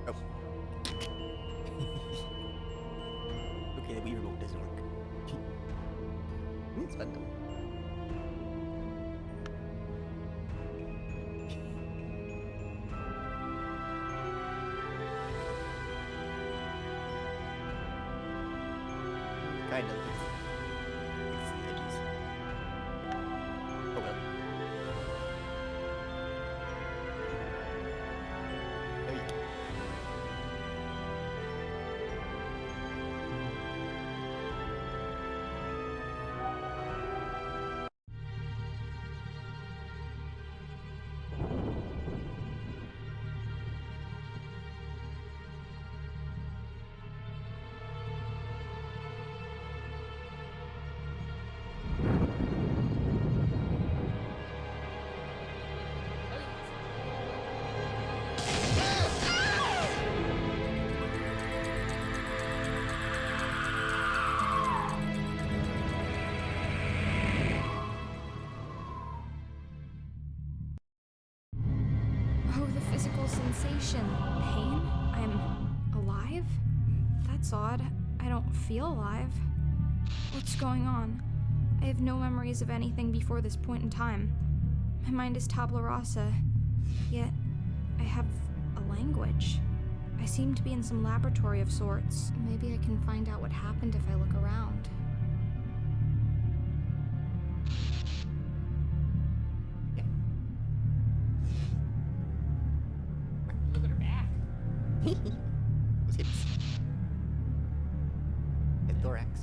Oh. Okay, the Wii remote doesn't work. It's fun though. Kind of. Fix the edges. Oh well. There we go. Oh, the physical sensation. Pain? I'm alive? That's odd. I don't feel alive. What's going on? I have no memories of anything before this point in time. My mind is tabula rasa. Yet, I have a language. I seem to be in some laboratory of sorts. Maybe I can find out what happened if I look around. Look at her back. Those hips. And thorax.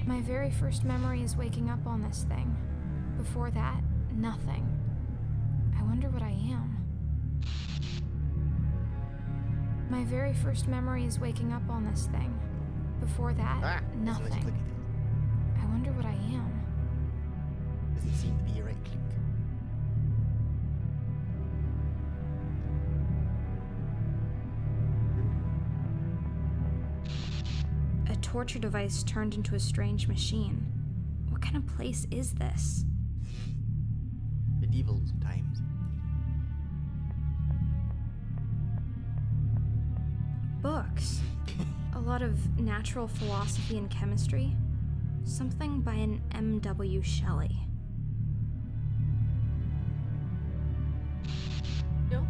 My very first memory is waking up on this thing. Before that, nothing. I wonder what I am. My very first memory is waking up on this thing. Before that, nothing. I wonder what I am. Doesn't seem to be a right click. A torture device turned into a strange machine. What kind of place is this? Medieval times. Books. A lot of natural philosophy and chemistry. Something by an M.W. Shelley. No.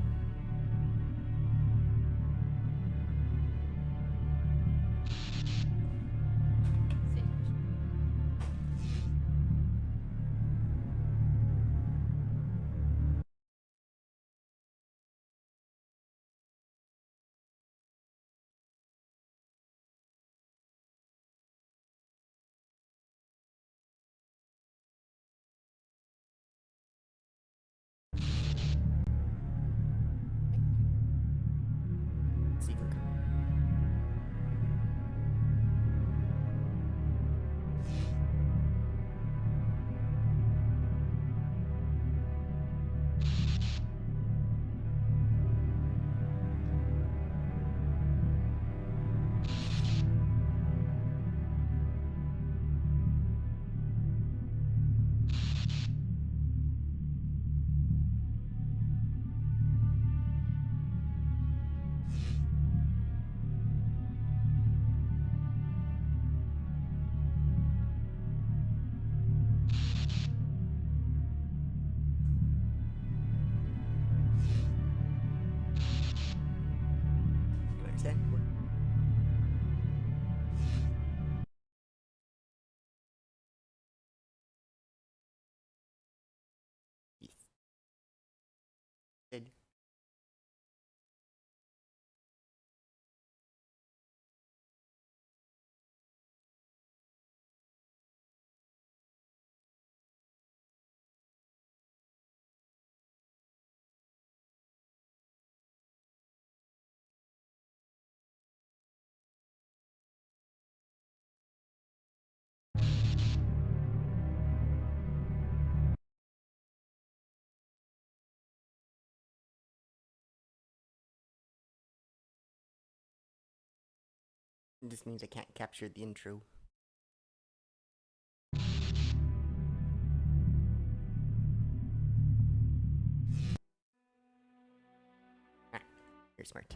See if we can. You understand? Yes. Good. This means I can't capture the intro. Very smart.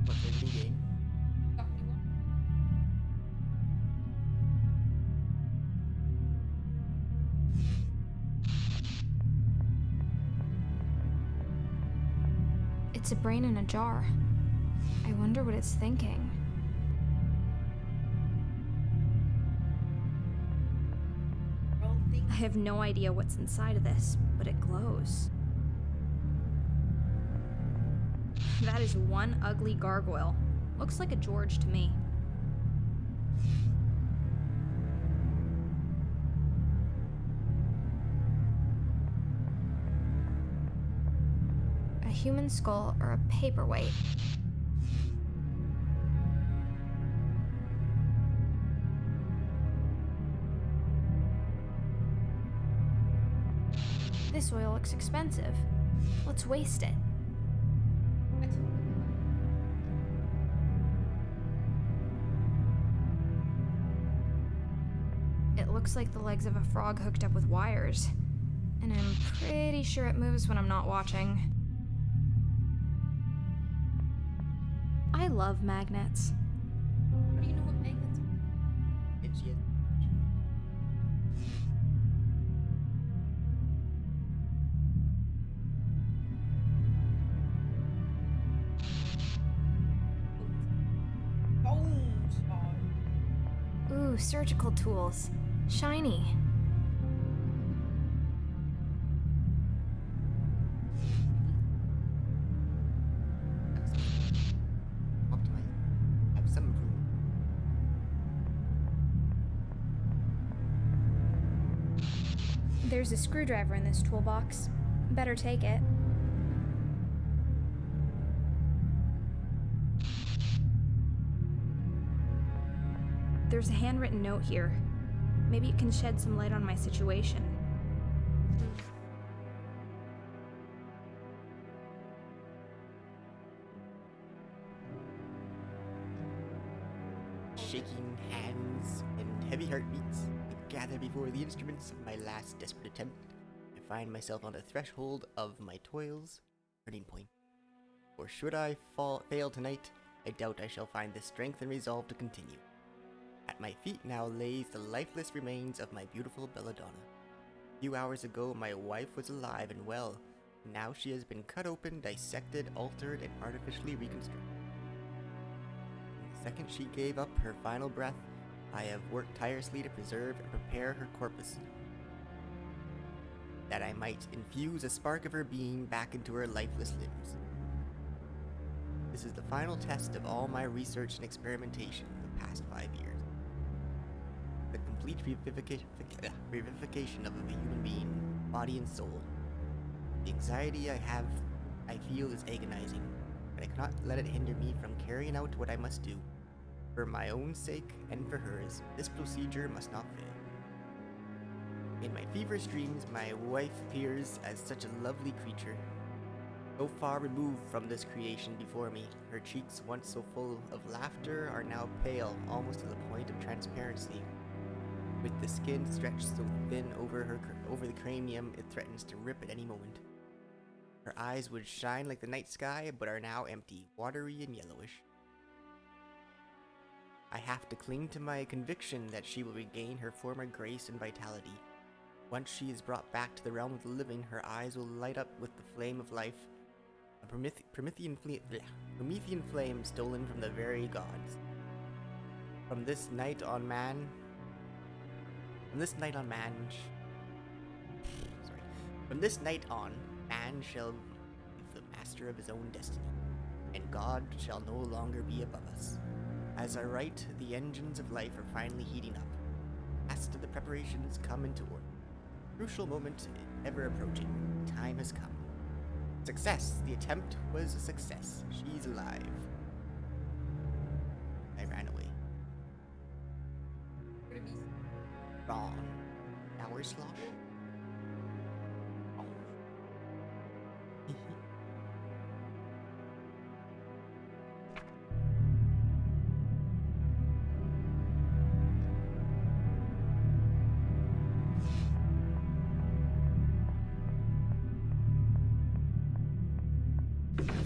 What's the game? It's a brain in a jar. I wonder what it's thinking. I have no idea what's inside of this, but it glows. That is one ugly gargoyle. Looks like a George to me. A human skull or a paperweight? This oil looks expensive. Let's waste it. It looks like the legs of a frog hooked up with wires. And I'm pretty sure it moves when I'm not watching. I love magnets. How do you know what magnets are? It's yes. Bones. Ooh, surgical tools. Shiny. Optimize. Have some improvement. There's a screwdriver in this toolbox. Better take it. There's a handwritten note here. Maybe it can shed some light on my situation. Shaking hands and heavy heartbeats, I gather before the instruments of my last desperate attempt. I find myself on the threshold of my toils' turning point. For should I fail tonight, I doubt I shall find the strength and resolve to continue. At my feet now lays the lifeless remains of my beautiful Belladonna. A few hours ago, my wife was alive and well. Now she has been cut open, dissected, altered, and artificially reconstructed. The second she gave up her final breath, I have worked tirelessly to preserve and prepare her corpus, that I might infuse a spark of her being back into her lifeless limbs. This is the final test of all my research and experimentation in the past 5 years. The complete revivification of a human being, body and soul. The anxiety I feel is agonizing, but I cannot let it hinder me from carrying out what I must do. For my own sake and for hers, this procedure must not fail. In my feverish dreams, my wife appears as such a lovely creature, so far removed from this creation before me. Her cheeks, once so full of laughter, are now pale, almost to the point of transparency. With the skin stretched so thin over the cranium, it threatens to rip at any moment. Her eyes would shine like the night sky, but are now empty, watery and yellowish. I have to cling to my conviction that she will regain her former grace and vitality. Once she is brought back to the realm of the living, her eyes will light up with the flame of life, a Promethean flame stolen from the very gods. From this night on, man shall be the master of his own destiny, and God shall no longer be above us. I As I write, the engines of life are finally heating up. Last of the preparations come into order. Crucial moment ever approaching. Time has come. Success! The attempt was a success. She's alive. I ran away. Gone. Hour slosh? Oh.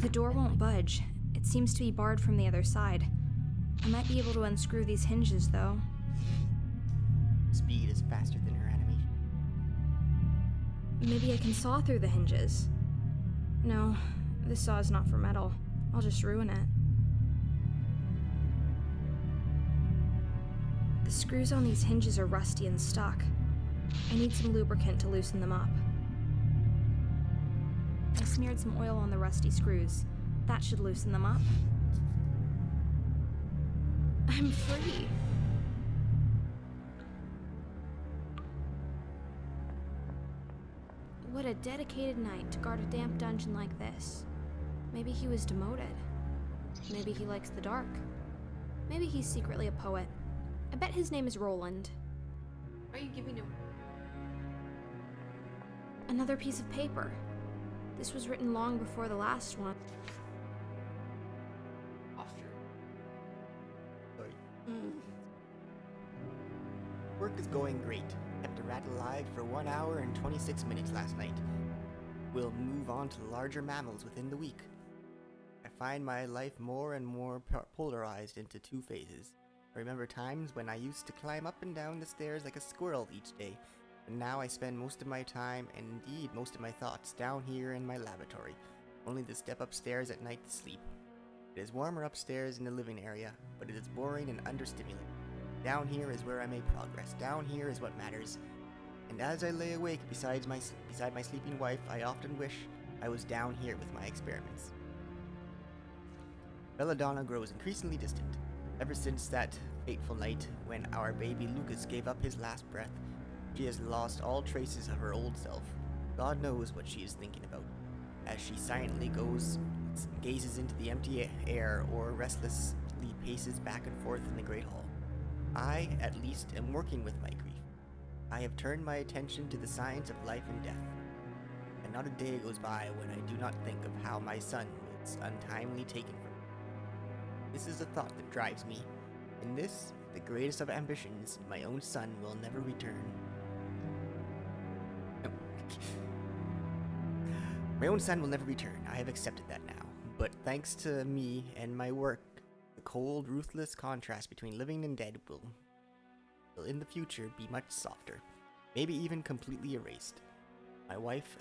The door won't budge. It seems to be barred from the other side. I might be able to unscrew these hinges, though. Speed is faster than her animation. Maybe I can saw through the hinges. No, this saw is not for metal. I'll just ruin it. The screws on these hinges are rusty and stuck. I need some lubricant to loosen them up. I smeared some oil on the rusty screws. That should loosen them up. I'm free. What a dedicated knight to guard a damp dungeon like this. Maybe he was demoted. Maybe he likes the dark. Maybe he's secretly a poet. I bet his name is Roland. Why are you giving him? Another piece of paper. This was written long before the last one. Posture. Sorry. Work is going great. Kept a rat alive for 1 hour and 26 minutes last night. We'll move on to larger mammals within the week. I find my life more and more polarized into two phases. I remember times when I used to climb up and down the stairs like a squirrel each day, and now I spend most of my time, and indeed most of my thoughts, down here in my laboratory, only to step upstairs at night to sleep. It is warmer upstairs in the living area, but it is boring and understimulating. Down here is where I make progress. Down here is what matters. And as I lay awake beside my sleeping wife, I often wish I was down here with my experiments. Belladonna grows increasingly distant. Ever since that fateful night when our baby Lucas gave up his last breath, she has lost all traces of her old self. God knows what she is thinking about, as she silently gazes into the empty air or restlessly paces back and forth in the great hall. I, at least, am working with my grief. I have turned my attention to the science of life and death, and not a day goes by when I do not think of how my son was untimely taken from me. This is a thought that drives me, and this, the greatest of ambitions, my own son will never return. My own son will never return. I have accepted that now. But thanks to me and my work, the cold, ruthless contrast between living and dead will in the future be much softer, maybe even completely erased. My wife,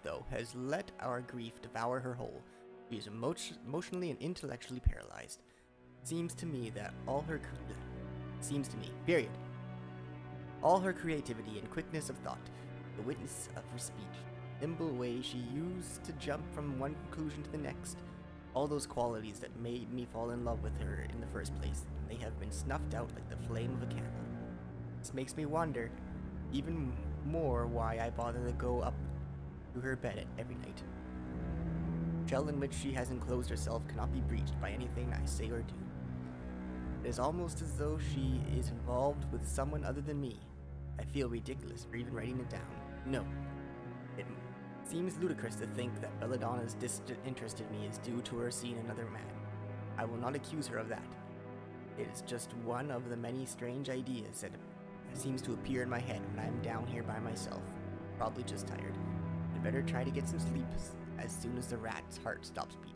though, has let our grief devour her whole. She is emotionally and intellectually paralyzed. Seems to me, all her creativity and quickness of thought, the witness of her speech, nimble way she used to jump from one conclusion to the next, all those qualities that made me fall in love with her in the first place, they have been snuffed out like the flame of a candle. This makes me wonder even more why I bother to go up to her bed every night. The shell in which she has enclosed herself cannot be breached by anything I say or do. It is almost as though she is involved with someone other than me. I feel ridiculous for even writing it down. No. It seems ludicrous to think that Belladonna's disinterest in me is due to her seeing another man. I will not accuse her of that. It is just one of the many strange ideas that seems to appear in my head when I am down here by myself. Probably just tired. I'd better try to get some sleep as soon as the rat's heart stops beating.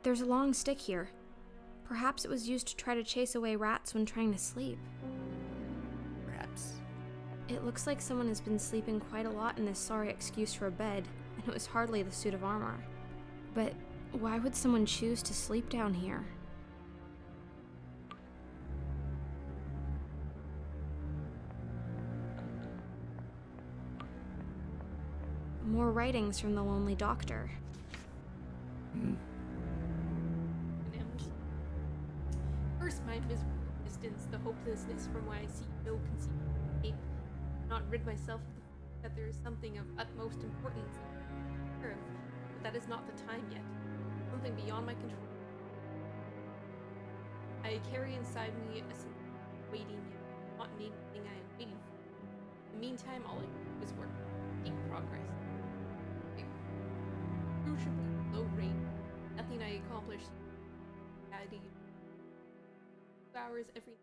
There's a long stick here. Perhaps it was used to try to chase away rats when trying to sleep. Perhaps. It looks like someone has been sleeping quite a lot in this sorry excuse for a bed, and it was hardly the suit of armor. But why would someone choose to sleep down here? More writings from the lonely doctor. Condemned. First, my miserable existence, the hopelessness from why I see no conceivable escape. Not rid myself of the fact that there is something of utmost importance to take care of, but that is not the time yet. Something beyond my control. I carry inside me a sense of waiting, yet not naming the thing I am waiting for. In the meantime, all I do is work, make progress. Crucially low rate. Nothing I accomplish. Daddy. 2 hours every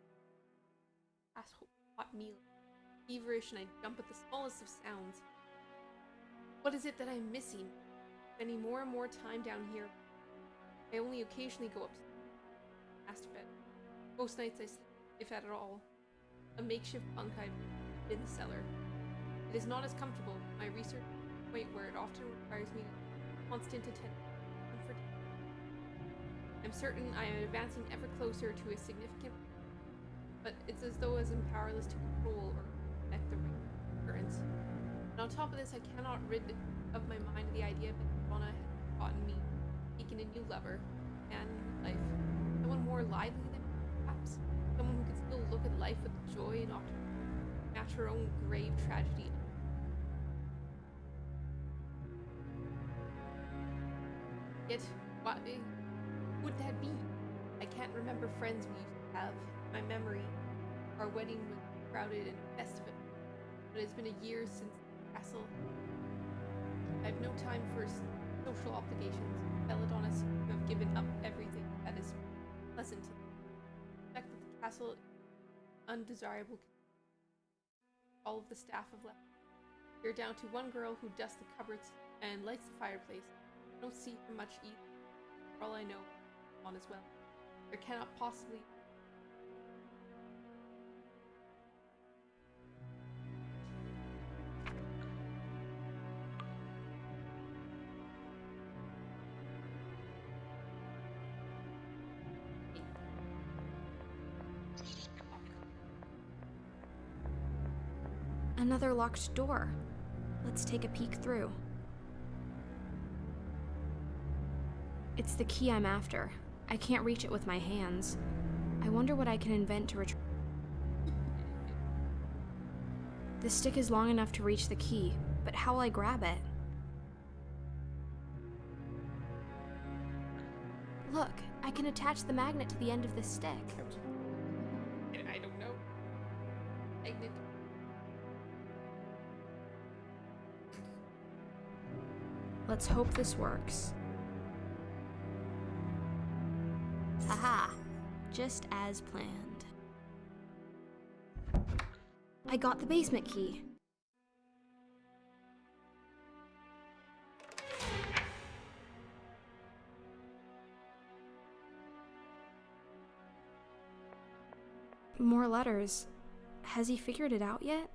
asshole hot meal. Feverish, and I jump at the smallest of sounds. What is it that I'm missing? Spending more and more time down here. I only occasionally go up to bed. Most nights I sleep, if at all. A makeshift bunk I've in the cellar. It is not as comfortable. My research point where it often requires me constant attention. I'm certain I am advancing ever closer to a significant, but it's as though as I'm powerless to control or affect the recurrence. And on top of this, I cannot rid of my mind the idea that Belladonna has gotten me, taking a new lover, and life. Someone more lively than me, perhaps. Someone who can still look at life with joy and optimism, match her own grave tragedy. Yet, what would that be? I can't remember friends we used to have. My memory, our wedding was crowded and festive, but it's been a year since the castle. I have no time for social obligations. Belladonna seems to have given up everything that is pleasant to me. The fact that the castle is undesirable. All of the staff have left. We're down to one girl who dusts the cupboards and lights the fireplace. I don't see her much either. For all I know, on as well. There cannot possibly. Another locked door. Let's take a peek through. It's the key I'm after. I can't reach it with my hands. I wonder what I can invent to retrieve. The stick is long enough to reach the key, but how will I grab it? Look, I can attach the magnet to the end of the stick. I don't know. Magnet. Let's hope this works. Haha, just as planned. I got the basement key. More letters. Has he figured it out yet?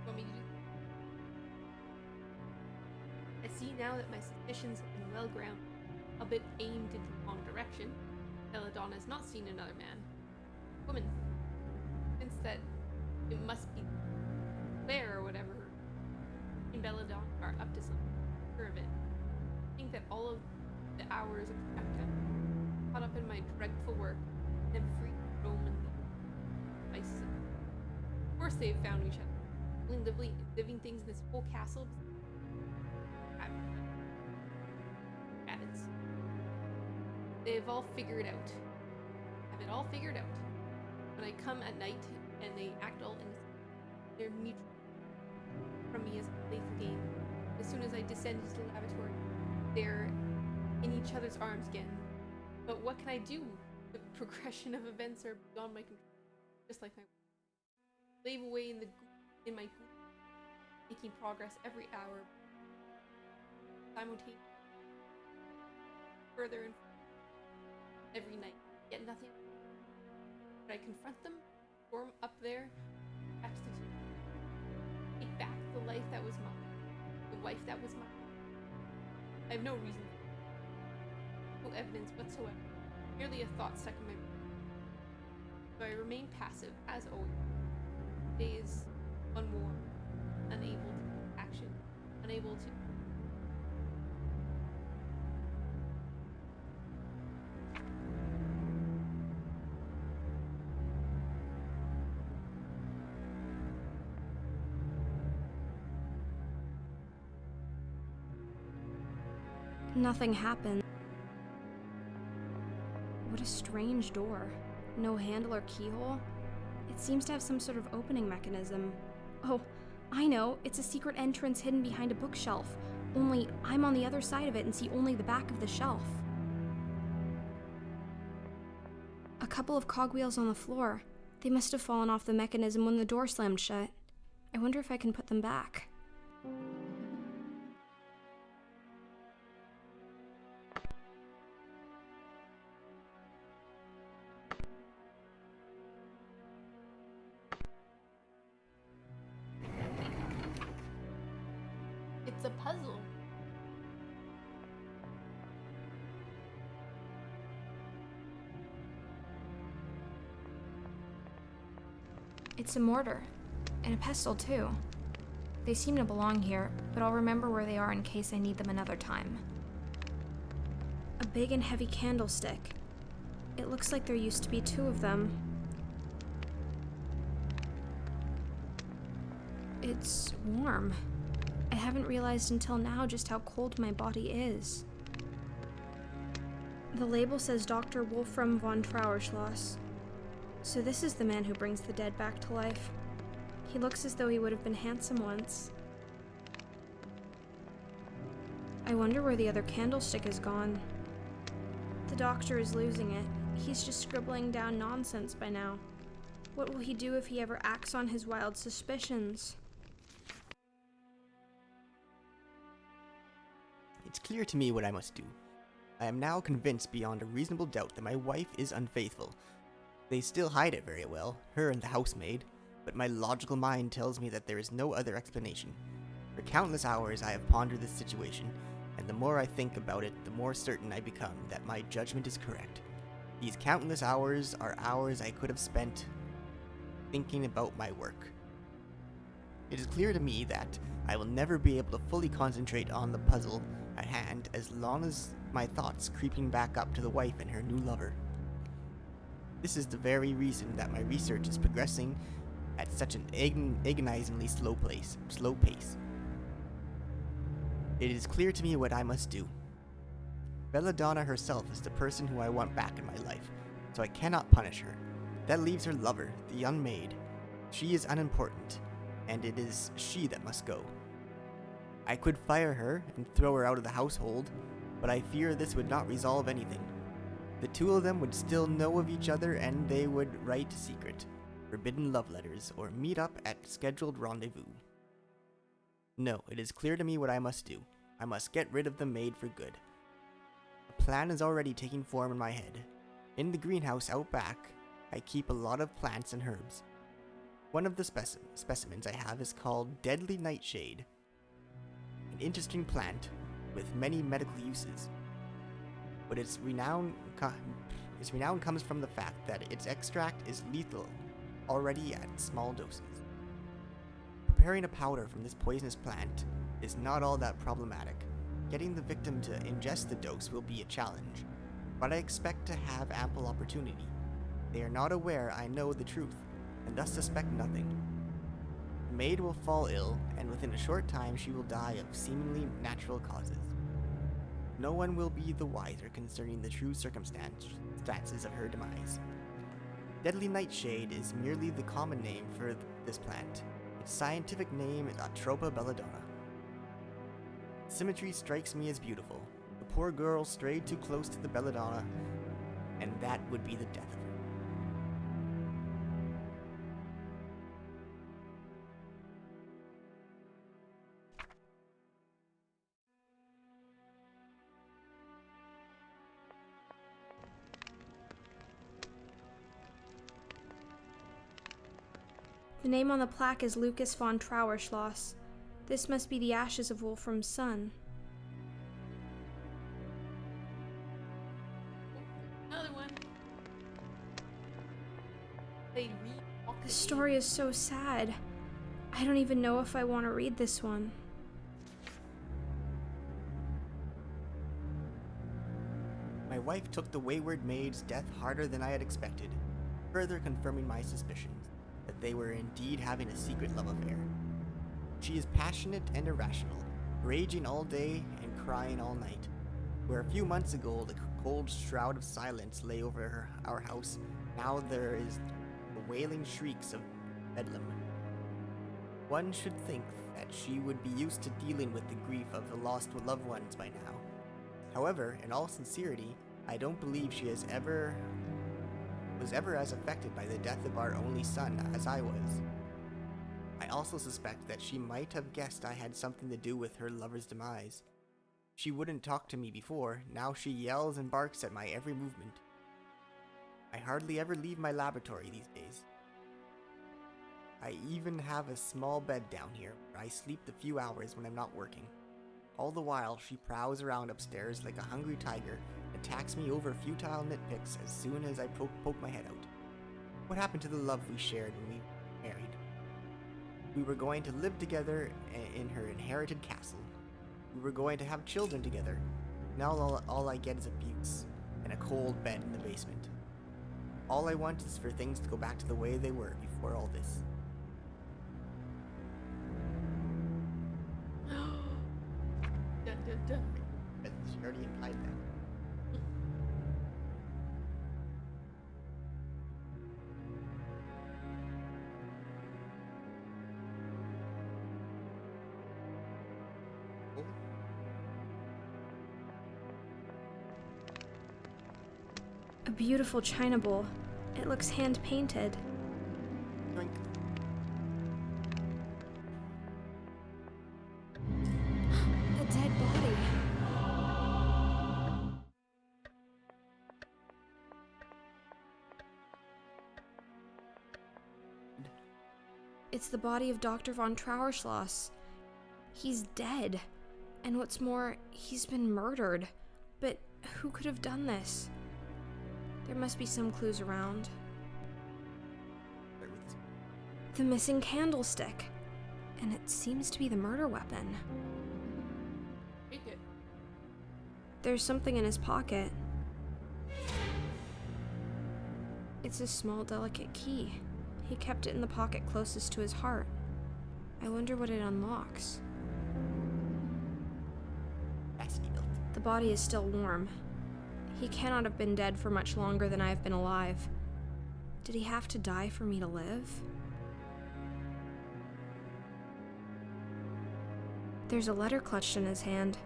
Want me to do? I see now that my suspicions have been well grounded, a bit aimed in the wrong direction. Belladonna has not seen another man. Woman. Since that it must be Claire or whatever. And Belladonna are up to something. Sure of it. I think that all of the hours of practice, caught up in my dreadful work, and free to roam and vices. Of course they have found each other. Living things in this whole castle. Rabbits. They have all figured out. Have it all figured out. When I come at night and they act all innocent, they're neutral from me as a playful game. As soon as I descend into the lavatory, they're in each other's arms again. But what can I do? The progression of events are beyond my control. Just like my slave away in my making progress every hour. Simultaneously further and every night. Yet nothing. But I confront them, storm up there, catch the two. Take back the life that was mine. The wife that was mine. I have no reason. No evidence whatsoever. Merely a thought stuck in my brain. So I remain passive, as always. Days unwarned, unable to take action, unable to. Nothing happened. What a strange door. No handle or keyhole. It seems to have some sort of opening mechanism. Oh, I know. It's a secret entrance hidden behind a bookshelf. Only I'm on the other side of it and see only the back of the shelf. A couple of cogwheels on the floor. They must have fallen off the mechanism when the door slammed shut. I wonder if I can put them back. It's a puzzle. It's a mortar. And a pestle, too. They seem to belong here, but I'll remember where they are in case I need them another time. A big and heavy candlestick. It looks like there used to be 2 of them. It's warm. I haven't realized until now just how cold my body is. The label says Dr. Wolfram von Trauerschloss. So this is the man who brings the dead back to life. He looks as though he would have been handsome once. I wonder where the other candlestick is gone. The doctor is losing it. He's just scribbling down nonsense by now. What will he do if he ever acts on his wild suspicions? It's clear to me what I must do. I am now convinced beyond a reasonable doubt that my wife is unfaithful. They still hide it very well, her and the housemaid, but my logical mind tells me that there is no other explanation. For countless hours I have pondered this situation, and the more I think about it, the more certain I become that my judgment is correct. These countless hours are hours I could have spent thinking about my work. It is clear to me that I will never be able to fully concentrate on the puzzle at hand as long as my thoughts creeping back up to the wife and her new lover. This is the very reason that my research is progressing at such an agonizingly slow pace. It is clear to me what I must do. Belladonna herself is the person who I want back in my life, so I cannot punish her. That leaves her lover, the young maid. She is unimportant, and it is she that must go. I could fire her and throw her out of the household, but I fear this would not resolve anything. The 2 of them would still know of each other, and they would write secret, forbidden love letters, or meet up at scheduled rendezvous. No, it is clear to me what I must do. I must get rid of the maid for good. A plan is already taking form in my head. In the greenhouse out back, I keep a lot of plants and herbs. One of the specimens I have is called Deadly Nightshade, an interesting plant with many medical uses. But its renown comes from the fact that its extract is lethal already at small doses. Preparing a powder from this poisonous plant is not all that problematic. Getting the victim to ingest the dose will be a challenge, but I expect to have ample opportunity. They are not aware I know the truth, and thus suspect nothing. The maid will fall ill, and within a short time she will die of seemingly natural causes. No one will be the wiser concerning the true circumstances of her demise. Deadly Nightshade is merely the common name for this plant. Its scientific name is Atropa belladonna. Symmetry strikes me as beautiful. The poor girl strayed too close to the belladonna, and that would be the death of her. The name on the plaque is Lucas von Trauerschloss. This must be the ashes of Wolfram's son. Another one. The story is so sad. I don't even know if I want to read this one. My wife took the wayward maid's death harder than I had expected, further confirming my suspicions that they were indeed having a secret love affair. She is passionate and irrational, raging all day and crying all night. Where a few months ago the cold shroud of silence lay over our house, now there is the wailing shrieks of bedlam. One should think that she would be used to dealing with the grief of the lost loved ones by now. However, in all sincerity, I don't believe she was ever as affected by the death of our only son as I was. I also suspect that she might have guessed I had something to do with her lover's demise. She wouldn't talk to me before, now she yells and barks at my every movement. I hardly ever leave my laboratory these days. I even have a small bed down here where I sleep the few hours when I'm not working. All the while, she prowls around upstairs like a hungry tiger, attacks me over futile nitpicks as soon as I poke my head out. What happened to the love we shared when we married? We were going to live together in her inherited castle. We were going to have children together. Now all I get is abuse and a cold bed in the basement. All I want is for things to go back to the way they were before all this. Dun, dun, dun. But she already implied that. A beautiful china bowl. It looks hand-painted. Drink. A dead body. It's the body of Dr. von Trauerschloss. He's dead. And what's more, he's been murdered. But who could have done this? There must be some clues around. The missing candlestick. And it seems to be the murder weapon. Take it. There's something in his pocket. It's a small, delicate key. He kept it in the pocket closest to his heart. I wonder what it unlocks. The body is still warm. He cannot have been dead for much longer than I have been alive. Did he have to die for me to live? There's a letter clutched in his hand.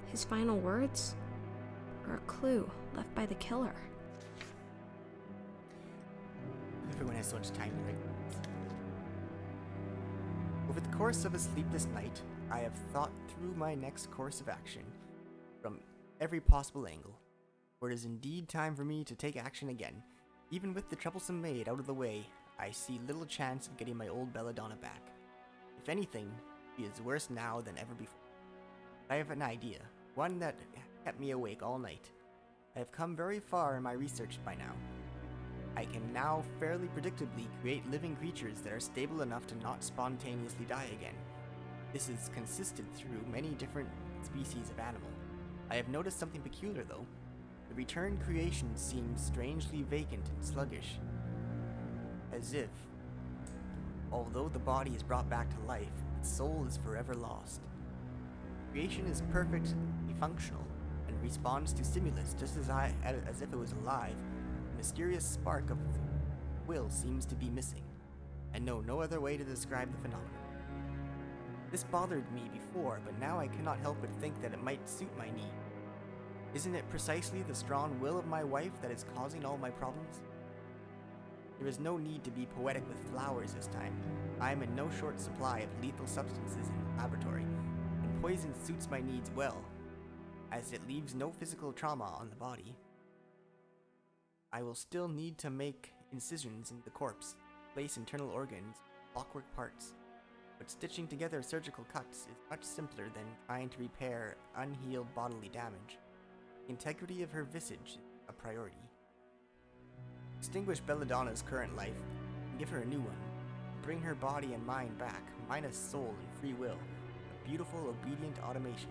His final words? Or a clue left by the killer? Everyone has so much time to write. Over the course of a sleepless night, I have thought through my next course of action from every possible angle. For it is indeed time for me to take action again. Even with the troublesome maid out of the way, I see little chance of getting my old Belladonna back. If anything, she is worse now than ever before. I have an idea, one that kept me awake all night. I have come very far in my research by now. I can now fairly predictably create living creatures that are stable enough to not spontaneously die again. This is consistent through many different species of animal. I have noticed something peculiar though. The returned creation seems strangely vacant and sluggish. As if, although the body is brought back to life, its soul is forever lost. Creation is perfectly functional and responds to stimulus just as if it was alive. A mysterious spark of will seems to be missing. I know no other way to describe the phenomenon. This bothered me before, but now I cannot help but think that it might suit my need. Isn't it precisely the strong will of my wife that is causing all my problems? There is no need to be poetic with flowers this time. I am in no short supply of lethal substances in the laboratory, and poison suits my needs well, as it leaves no physical trauma on the body. I will still need to make incisions in the corpse, place internal organs, clockwork parts, but stitching together surgical cuts is much simpler than trying to repair unhealed bodily damage. The integrity of her visage is a priority. Extinguish Belladonna's current life and give her a new one. Bring her body and mind back, combine a soul and free will, a beautiful, obedient automation,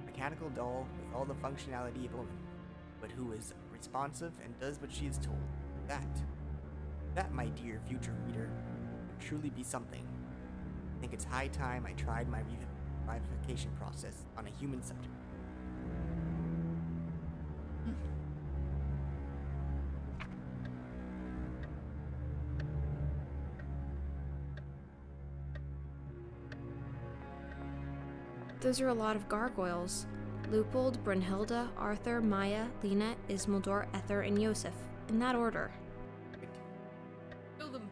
mechanical doll with all the functionality of a woman, but who is responsive and does what she is told. That, my dear future reader, would truly be something. I think it's high time I tried my revivification process on a human subject. Those are a lot of gargoyles. Leupold, Brunhilde, Arthur, Maya, Lena, Ismildor, Ether, and Yosef. In that order. Kill them.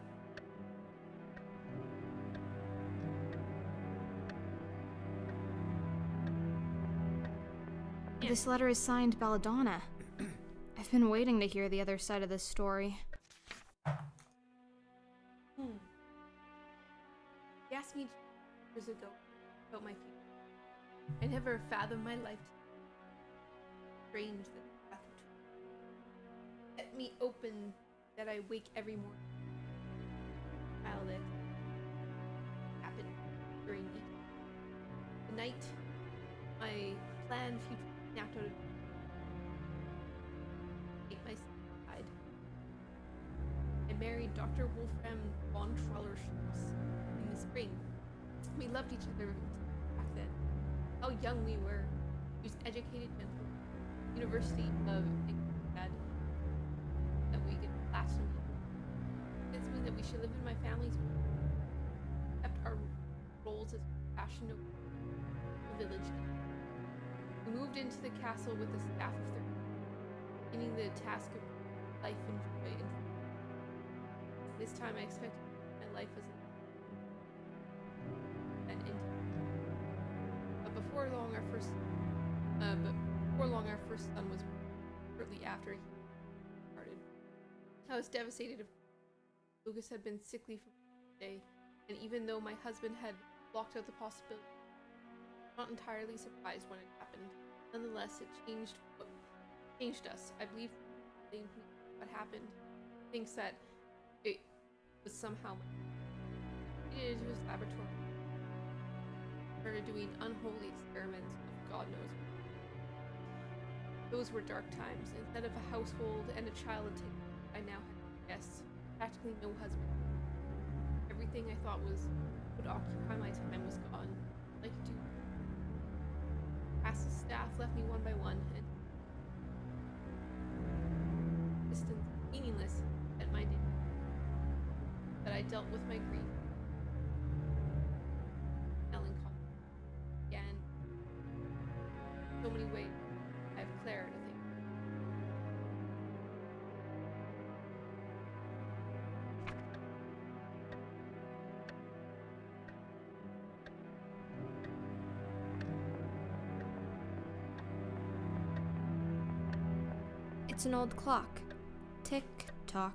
This letter is signed Belladonna. I've been waiting to hear the other side of this story. He asked me years ago about my future. I never fathomed my life. Strange that the path set me open, that I wake every morning. While that happened during the night, my planned future snapped out of died. I married Dr. Wolfram von Trollerschloss in the spring. We loved each other back then. How young we were. He was educated gentleman. University of England. That we get platinum. It's mean that we should live in my family's kept our roles as passionate village. We moved into the castle with a staff of 30, beginning the task of life and joy. This time I expected my life was an end. But before long our first son was born, shortly after he started. I was devastated. Lucas had been sickly for a day, and even though my husband had blocked out the possibility, not entirely surprised when it happened. Nonetheless, it changed us. I believe what happened. Thinks that it was somehow it into his laboratory. Started doing unholy experiments of God knows what. Those were dark times. Instead of a household and a child to take, I now had guests, practically no husband. Everything I thought would occupy my time was gone. Like do. As the staff left me one by one, and distance meaningless at my day. But I dealt with my grief, melancholy, and so many ways. I have Claire to think. It's an old clock. Tick tock,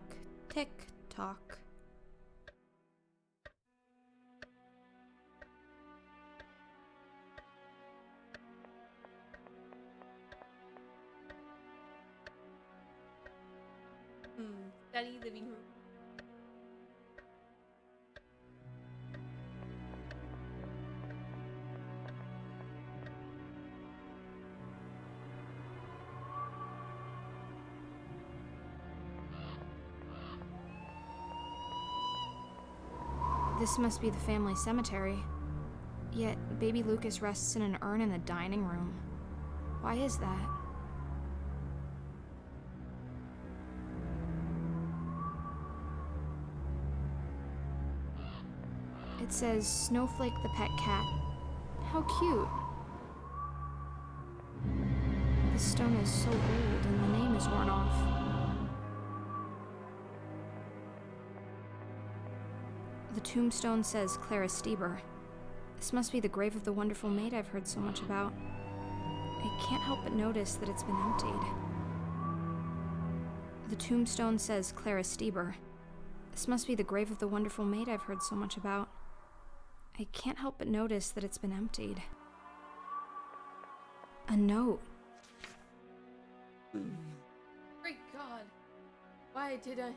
tick tock. Study, living room. This must be the family cemetery. Yet, baby Lucas rests in an urn in the dining room. Why is that? It says, Snowflake the pet cat. How cute. The stone is so old and the name is worn off. The tombstone says Clara Stieber. This must be the grave of the wonderful maid I've heard so much about. I can't help but notice that it's been emptied. The tombstone says Clara Stieber. This must be the grave of the wonderful maid I've heard so much about. I can't help but notice that it's been emptied. A note. Great God! Why did I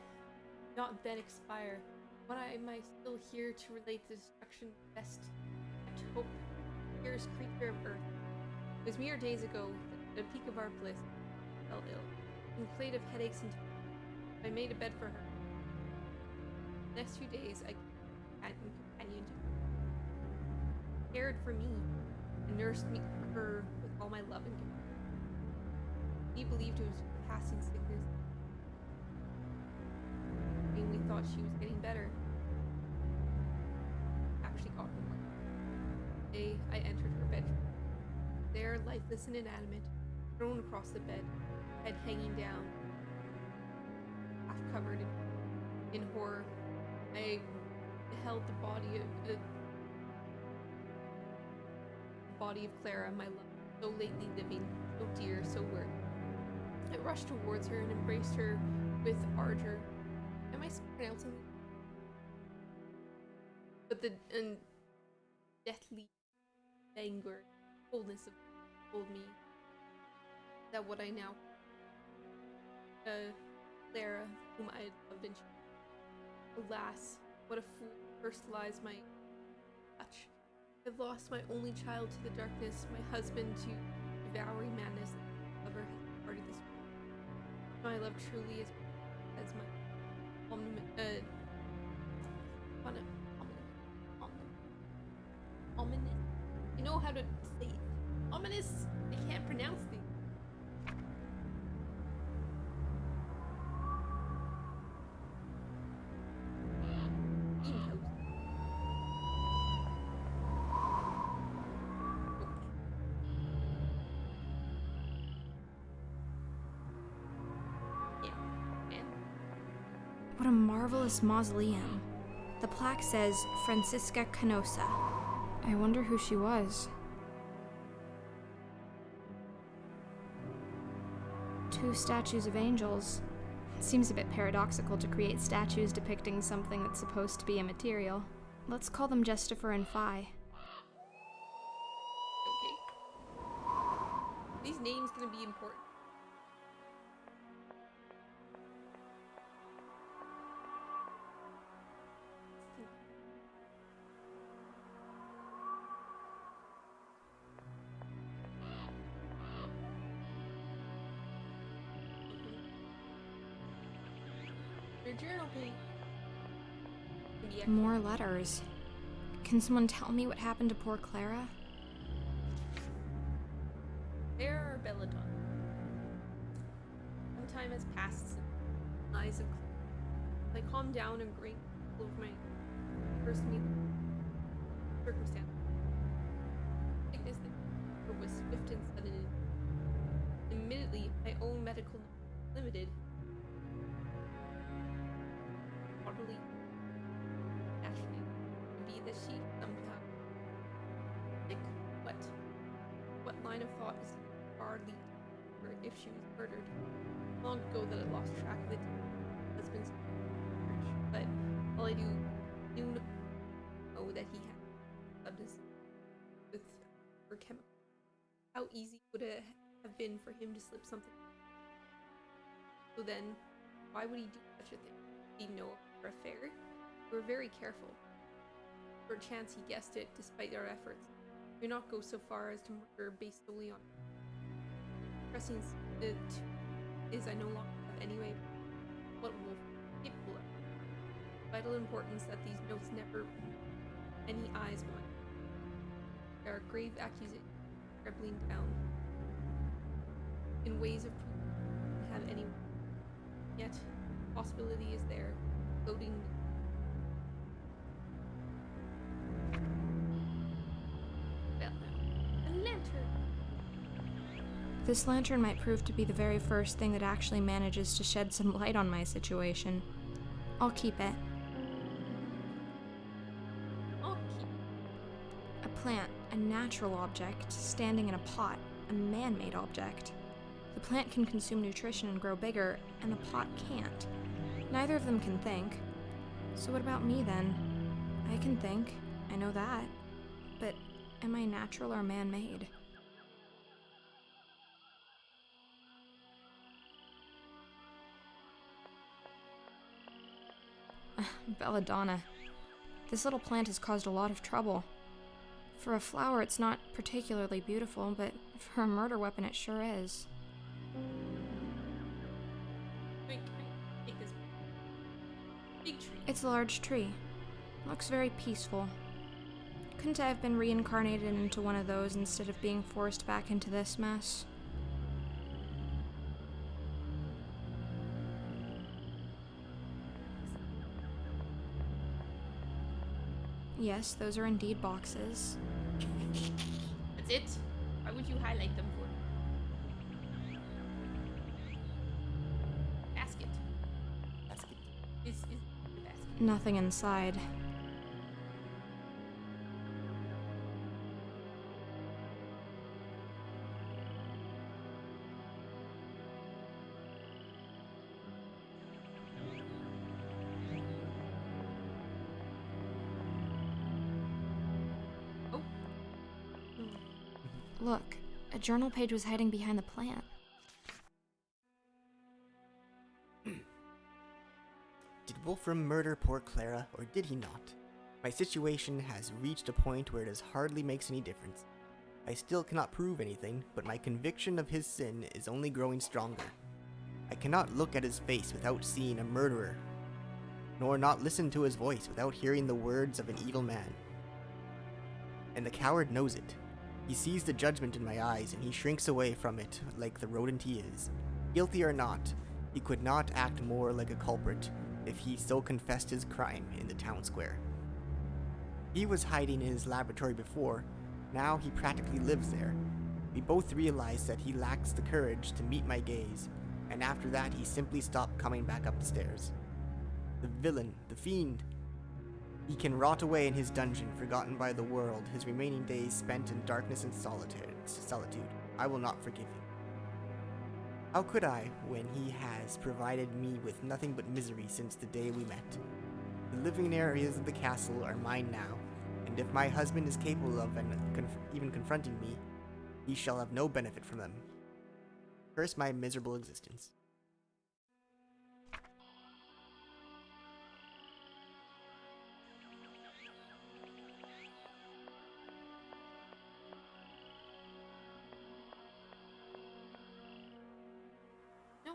not then expire? Why am I still here to relate the destruction best kept hope, purest creature of earth? It was mere days ago that at the peak of our bliss, I fell ill, complained of headaches and I made a bed for her. The next few days, I had a companion to cared for me and nursed me for her with all my love and care. We believed it was passing sickness. And we thought she was getting better. Actually got more. One day, I entered her bedroom. There, lifeless and inanimate, thrown across the bed, head hanging down, half covered in horror, I beheld the body of Clara, my love, so lately living, so dear, so worthy. I rushed towards her and embraced her with ardor. Am I pronouncing it? But the deathly anger, coldness of told me that what I now Clara, whom I had loved and cherished. Alas, what a fool first lies my touch. I've lost my only child to the darkness, my husband to devouring madness. Lover has departed this world. My love truly is as my ominous. You know how to say it. Ominous. I can't pronounce things. What a marvelous mausoleum. The plaque says Francisca Canosa. I wonder who she was. 2 statues of angels. It seems a bit paradoxical to create statues depicting something that's supposed to be immaterial. Let's call them Justifer and Phi. Okay. These names gonna be important. Your journal page. More letters. Can someone tell me what happened to poor Clara? There are Belladonna. Some time has passed since the eyes of Clara. I calmed down and grateful of my first meeting circumstance. Sickness that was swift and sudden. Admittedly, my own medical knowledge was limited. Probably naturally would be that she somehow like what line of thought is far lead or if she was murdered. Long ago that I lost track of it husband's church, but all I do know that he had substance with her chemical. How easy would it have been for him to slip something? So then, why would he do such a thing? Did he know of our affair? We were very careful. For a chance he guessed it, despite our efforts. We do not go so far as to murder based solely on pressing it is I no longer have anyway what Wolf is capable of. Vital importance that these notes never any eyes want. There are grave accusations dribbling down in ways of proof have anyone. Yet possibility is there, floating. A lantern. This lantern might prove to be the very first thing that actually manages to shed some light on my situation. I'll keep it. A plant, a natural object, standing in a pot, a man-made object. The plant can consume nutrition and grow bigger, and the pot can't. Neither of them can think. So what about me then? I can think, I know that. But am I natural or man-made? A Belladonna. This little plant has caused a lot of trouble. For a flower, it's not particularly beautiful, but for a murder weapon, it sure is. Wait, can I take this big tree? It's a large tree. Looks very peaceful. Couldn't I have been reincarnated into one of those instead of being forced back into this mess? Yes, those are indeed boxes. That's it? Why would you highlight them for? Basket. Basket. Is the basket. Nothing inside. Oh. Look, a journal page was hiding behind the plant. Did Wolfram murder poor Clara, or did he not? My situation has reached a point where it hardly makes any difference. I still cannot prove anything, but my conviction of his sin is only growing stronger. I cannot look at his face without seeing a murderer, nor not listen to his voice without hearing the words of an evil man. And the coward knows it. He sees the judgment in my eyes, and he shrinks away from it like the rodent he is. Guilty or not, he could not act more like a culprit if he so confessed his crime in the town square. He was hiding in his laboratory before, now he practically lives there. We both realize that he lacks the courage to meet my gaze, and after that he simply stopped coming back up the stairs. The villain, the fiend, he can rot away in his dungeon, forgotten by the world, his remaining days spent in darkness and solitude. I will not forgive him. How could I, when he has provided me with nothing but misery since the day we met? The living areas of the castle are mine now, and if my husband is capable of even confronting me, he shall have no benefit from them. Curse my miserable existence. No.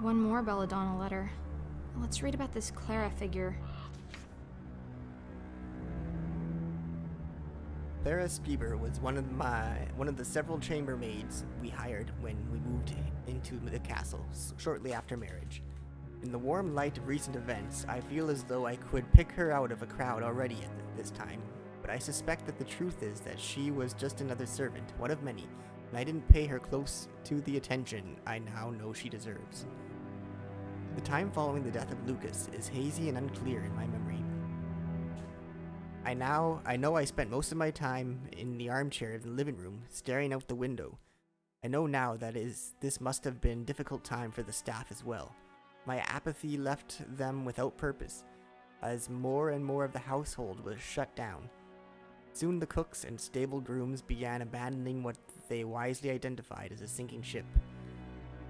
One more Belladonna letter. Let's read about this Clara figure. Clara Spieber was one of the several chambermaids we hired when we moved into the castle shortly after marriage. In the warm light of recent events, I feel as though I could pick her out of a crowd already at this time, but I suspect that the truth is that she was just another servant, one of many, and I didn't pay her close to the attention I now know she deserves. The time following the death of Lucas is hazy and unclear in my memory. I know I spent most of my time in the armchair of the living room, staring out the window. I know now that this must have been a difficult time for the staff as well. My apathy left them without purpose, as more and more of the household was shut down. Soon the cooks and stable grooms began abandoning what they wisely identified as a sinking ship.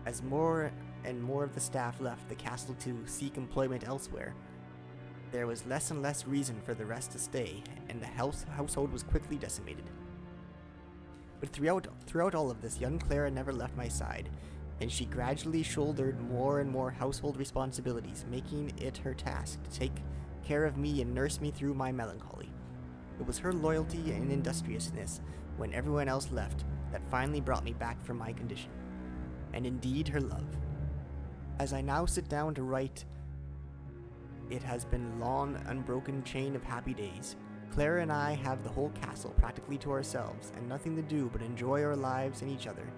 As more and more of the staff left the castle to seek employment elsewhere, there was less and less reason for the rest to stay, and the household was quickly decimated. But throughout all of this, young Clara never left my side, and she gradually shouldered more and more household responsibilities, making it her task to take care of me and nurse me through my melancholy. It was her loyalty and industriousness, when everyone else left, that finally brought me back from my condition. And indeed her love. As I now sit down to write, it has been a long, unbroken chain of happy days. Clara and I have the whole castle practically to ourselves, and nothing to do but enjoy our lives and each other.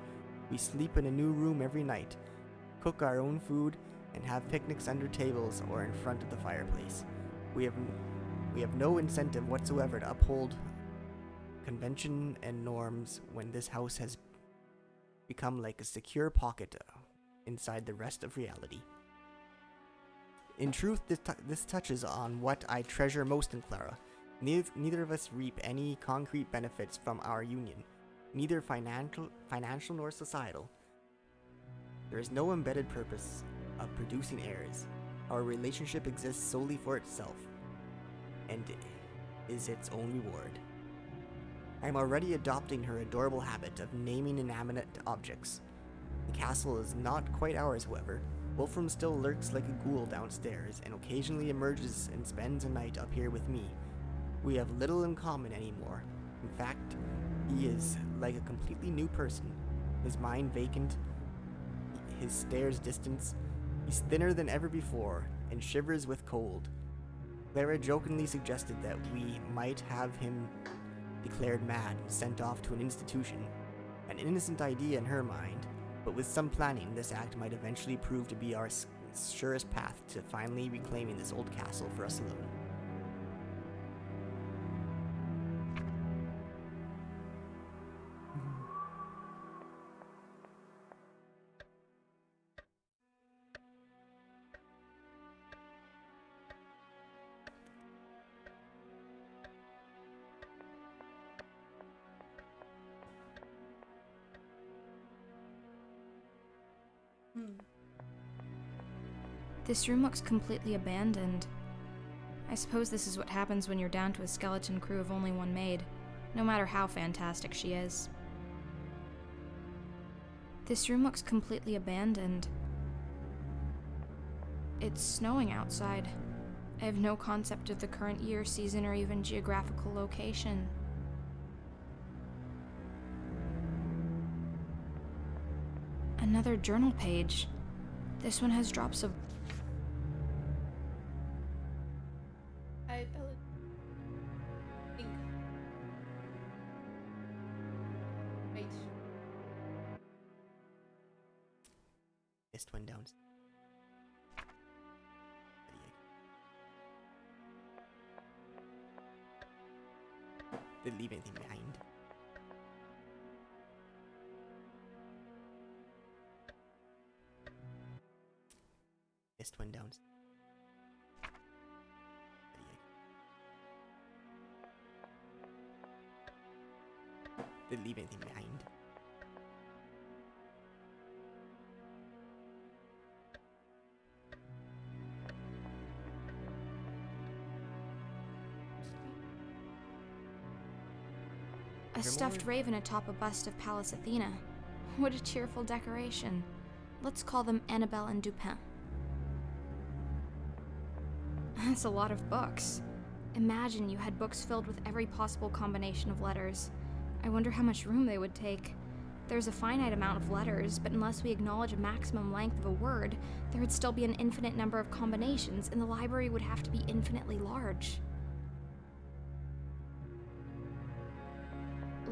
We sleep in a new room every night, cook our own food, and have picnics under tables or in front of the fireplace. We have no incentive whatsoever to uphold convention and norms when this house has become like a secure pocket inside the rest of reality. In truth, this touches on what I treasure most in Clara. Neither of us reap any concrete benefits from our union, neither financial nor societal. There is no embedded purpose of producing heirs. Our relationship exists solely for itself, and is its own reward. I am already adopting her adorable habit of naming inanimate objects. The castle is not quite ours, however. Wolfram still lurks like a ghoul downstairs, and occasionally emerges and spends a night up here with me. We have little in common anymore. In fact, he is like a completely new person. His mind vacant, his stares distant. He's thinner than ever before, and shivers with cold. Clara jokingly suggested that we might have him declared mad and sent off to an institution. An innocent idea in her mind, but with some planning, this act might eventually prove to be our surest path to finally reclaiming this old castle for us alone. This room looks completely abandoned. I suppose this is what happens when you're down to a skeleton crew of only one maid, no matter how fantastic she is. This room looks completely abandoned. It's snowing outside. I have no concept of the current year, season, or even geographical location. Another journal page. This one has drops of... I Belladonna. Think. Right. Missed one down. Didn't leave anything behind. Missed one down. Didn't leave anything behind. A stuffed raven atop a bust of Pallas Athena. What a cheerful decoration. Let's call them Annabelle and Dupin. That's a lot of books. Imagine you had books filled with every possible combination of letters. I wonder how much room they would take. There's a finite amount of letters, but unless we acknowledge a maximum length of a word, there would still be an infinite number of combinations, and the library would have to be infinitely large.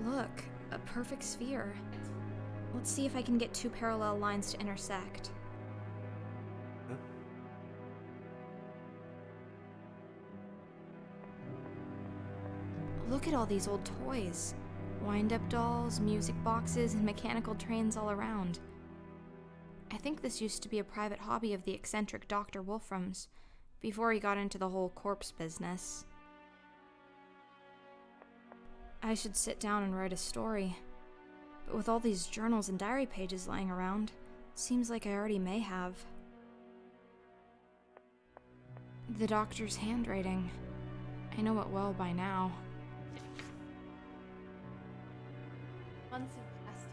Look, a perfect sphere. Let's see if I can get two parallel lines to intersect. Huh? Look at all these old toys. Wind-up dolls, music boxes, and mechanical trains all around. I think this used to be a private hobby of the eccentric Dr. Wolfram's, before he got into the whole corpse business. I should sit down and write a story. But with all these journals and diary pages lying around, seems like I already may have. The doctor's handwriting. I know it well by now. Months have passed.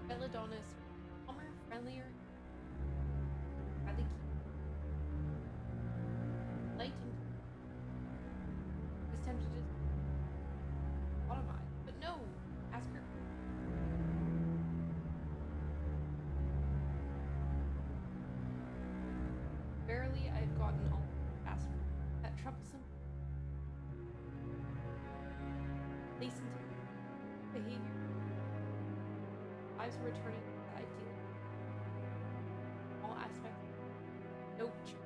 Belladonna's calmer, friendlier, rather light and was tempted to automize, but no, ask her. Verily, I've gotten all asked for that troublesome. Listen to behavior. Lives are returning to the ideal. All aspects. No change.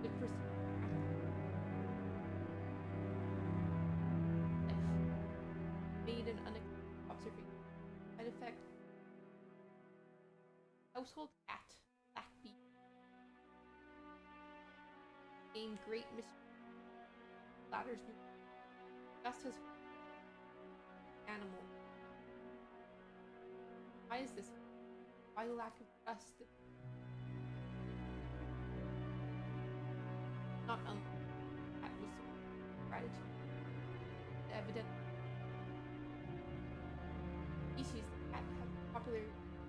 Good person. Life. Made an unexpected household cat, Blackbeard, gained great mystery. Latter's new just as animal. Why is this? Why the lack of trust? Not unlike that was gratitude. Evident species that have popular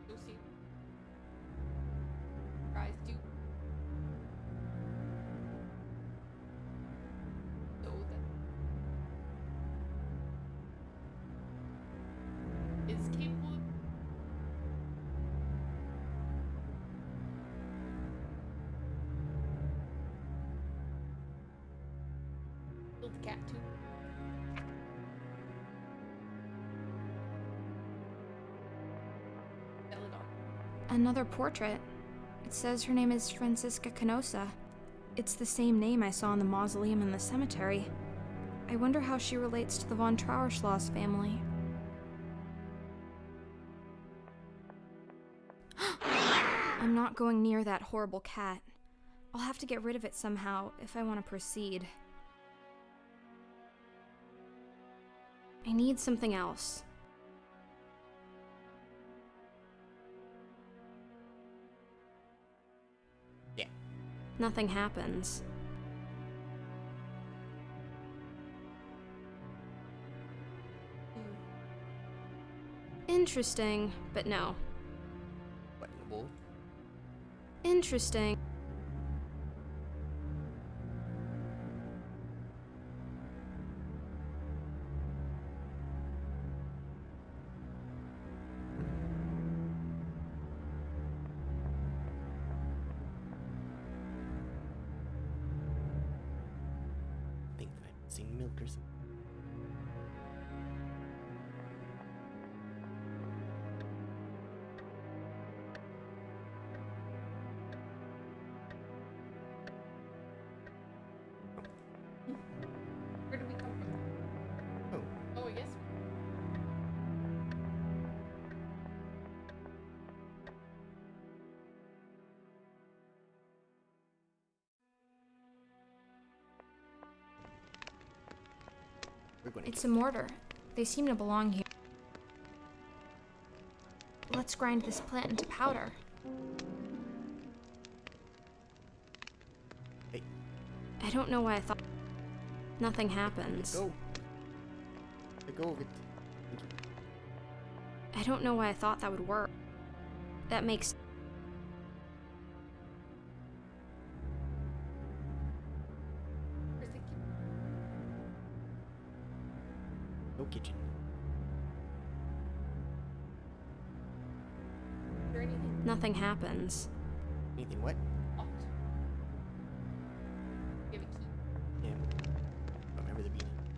associated rise do so that is capable of killed the cat too. Belladonna. Another portrait. It says her name is Francisca Canosa. It's the same name I saw in the mausoleum in the cemetery. I wonder how she relates to the von Trauerschloss family. I'm not going near that horrible cat. I'll have to get rid of it somehow if I want to proceed. I need something else. Yeah. Nothing happens. Interesting, but no. What in the wool? Interesting. Think that I've seen milk or something. Where did we come from? Oh, Oh, I guess. we're going It's a mortar. They seem to belong here. Let's grind this plant into powder. Hey, I don't know why I thought. Nothing happens. go. Let go of it. Thank you. I don't know why I thought that would work. That makes. Where's the kitchen? No kitchen. Is there anything Nothing happens. Anything what? locked? Do you have a key? Yeah. Don't remember there being any.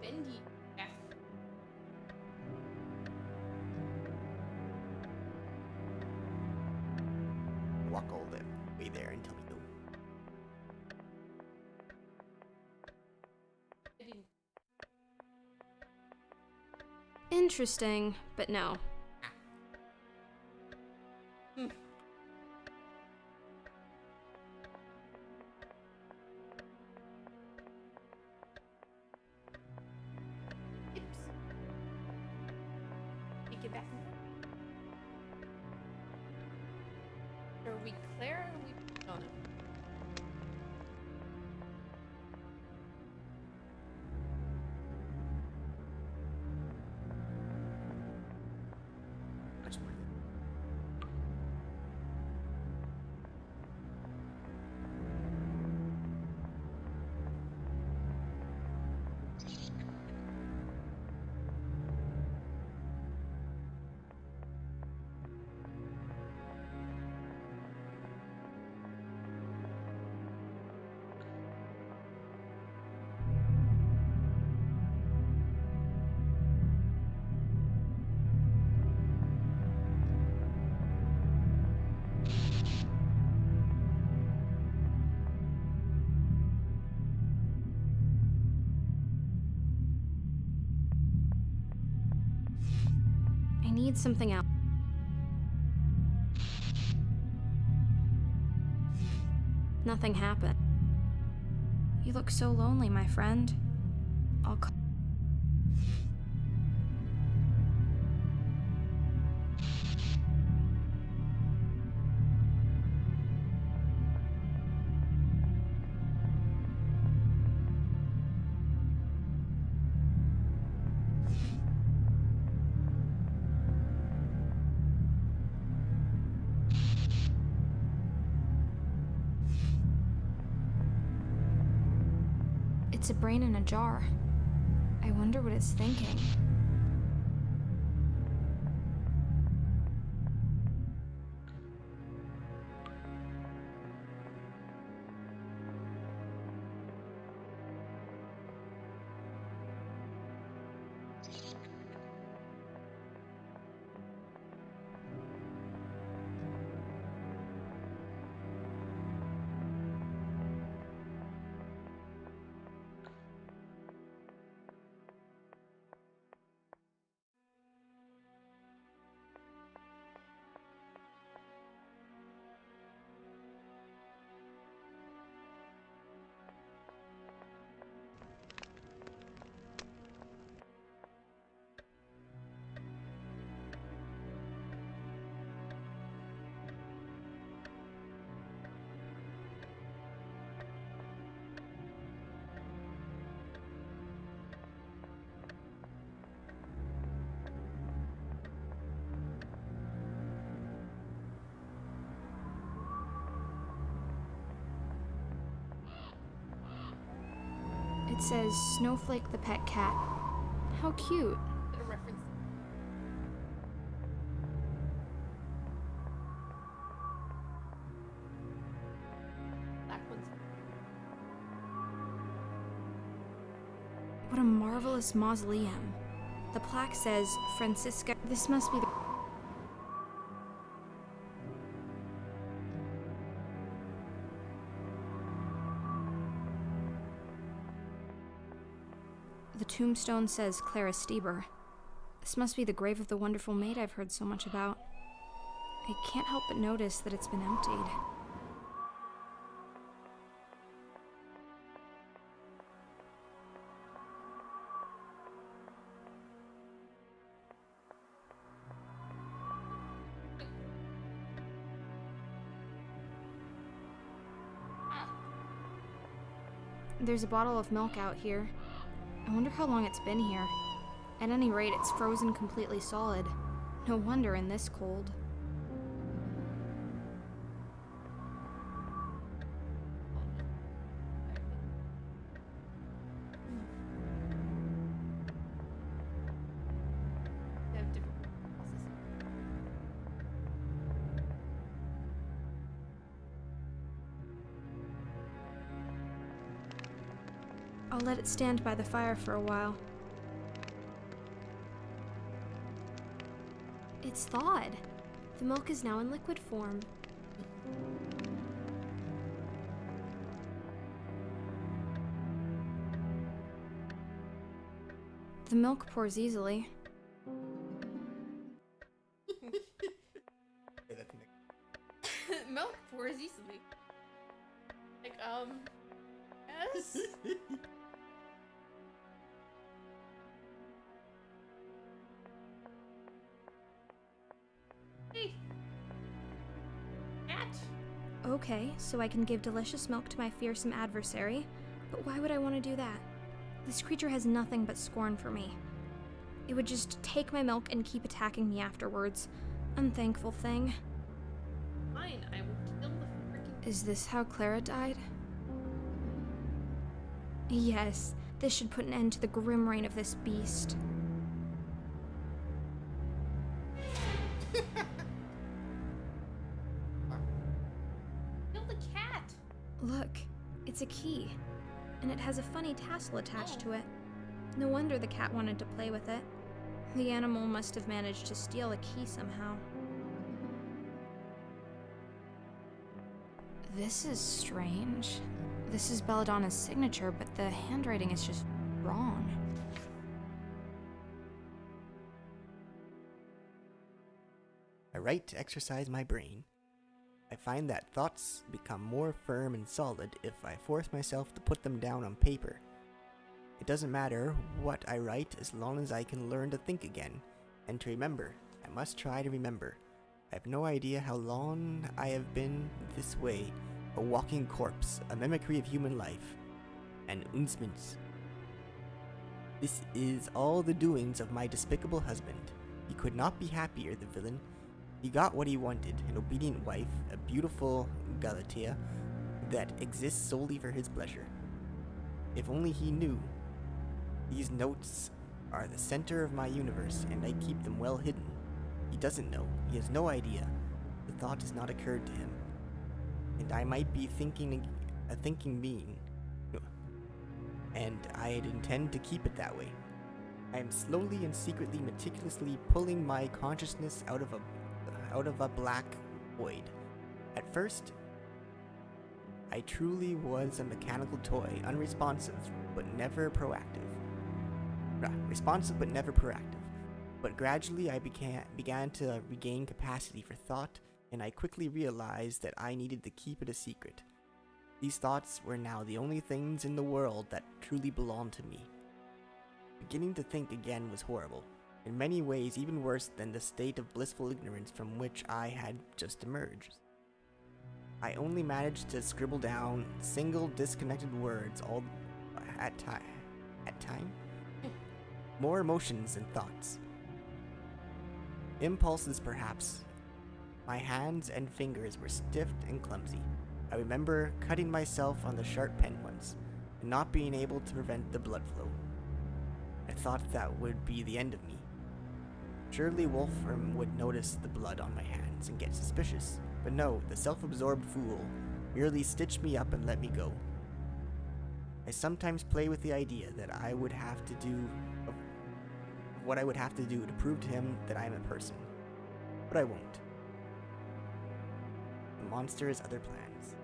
Bendy F. Walk all the way there and tell me no. I didn't. Interesting, but no. Ips. Take it back. Are we Claire or are we Donna? Much more than I need something else. Nothing happened. You look so lonely, my friend. I'll call. It's a brain in a jar. I wonder what it's thinking. It says Snowflake the pet cat. How cute. A reference. Black ones. What a marvelous mausoleum. The plaque says Francisca. This must be the. The tombstone says Clara Stieber. This must be the grave of the wonderful maid I've heard so much about. I can't help but notice that it's been emptied. There's a bottle of milk out here. I wonder how long it's been here. At any rate, it's frozen completely solid. No wonder in this cold. They have different processes. I'll let it stand by the fire for a while. It's thawed. The milk is now in liquid form. The milk pours easily. Milk pours easily. Like, yes? Hey. Cat. Okay, so I can give delicious milk to my fearsome adversary, but why would I want to do that? This creature has nothing but scorn for me. It would just take my milk and keep attacking me afterwards. Unthankful thing. Fine, I will kill the freaking. Is this how Clara died? Yes, this should put an end to the grim reign of this beast. Kill the cat. Look, it's a key, and it has a funny tassel attached to it. No wonder the cat wanted to play with it. The animal must have managed to steal a key somehow. This is strange. This is Belladonna's signature, but the handwriting is just wrong. I write to exercise my brain. I find that thoughts become more firm and solid if I force myself to put them down on paper. It doesn't matter what I write as long as I can learn to think again and to remember. I must try to remember. I have no idea how long I have been this way, a walking corpse, a mimicry of human life, an Unzmins. This is all the doings of my despicable husband. He could not be happier, the villain. He got what he wanted, an obedient wife, a beautiful Galatea that exists solely for his pleasure. If only he knew. These notes are the center of my universe, and I keep them well hidden. He doesn't know. He has no idea. The thought has not occurred to him. And I might be thinking a thinking being. And I'd intend to keep it that way. I am slowly and secretly, meticulously pulling my consciousness out of a black void. At first, I truly was a mechanical toy, unresponsive but never proactive. Responsive but never proactive. But gradually I began to regain capacity for thought, and I quickly realized that I needed to keep it a secret. These thoughts were now the only things in the world that truly belonged to me. Beginning to think again was horrible, in many ways even worse than the state of blissful ignorance from which I had just emerged. I only managed to scribble down single disconnected words all at time? More emotions and thoughts. Impulses, perhaps. My hands and fingers were stiff and clumsy. I remember cutting myself on the sharp pen once, and not being able to prevent the blood flow. I thought that would be the end of me. Surely Wolfram would notice the blood on my hands and get suspicious, but no, the self-absorbed fool merely stitched me up and let me go. I sometimes play with the idea that I would have to do of what I would have to do to prove to him that I am a person, but I won't. The monster has other plans.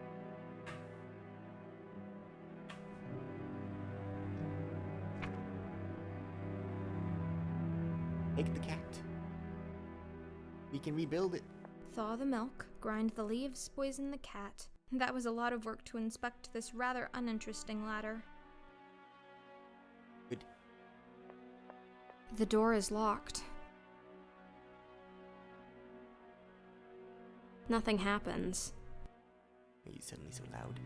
Take the cat. We can rebuild it. Thaw the milk, grind the leaves, poison the cat. That was a lot of work to inspect this rather uninteresting ladder. Good. The door is locked. Nothing happens. Why are you suddenly so loud?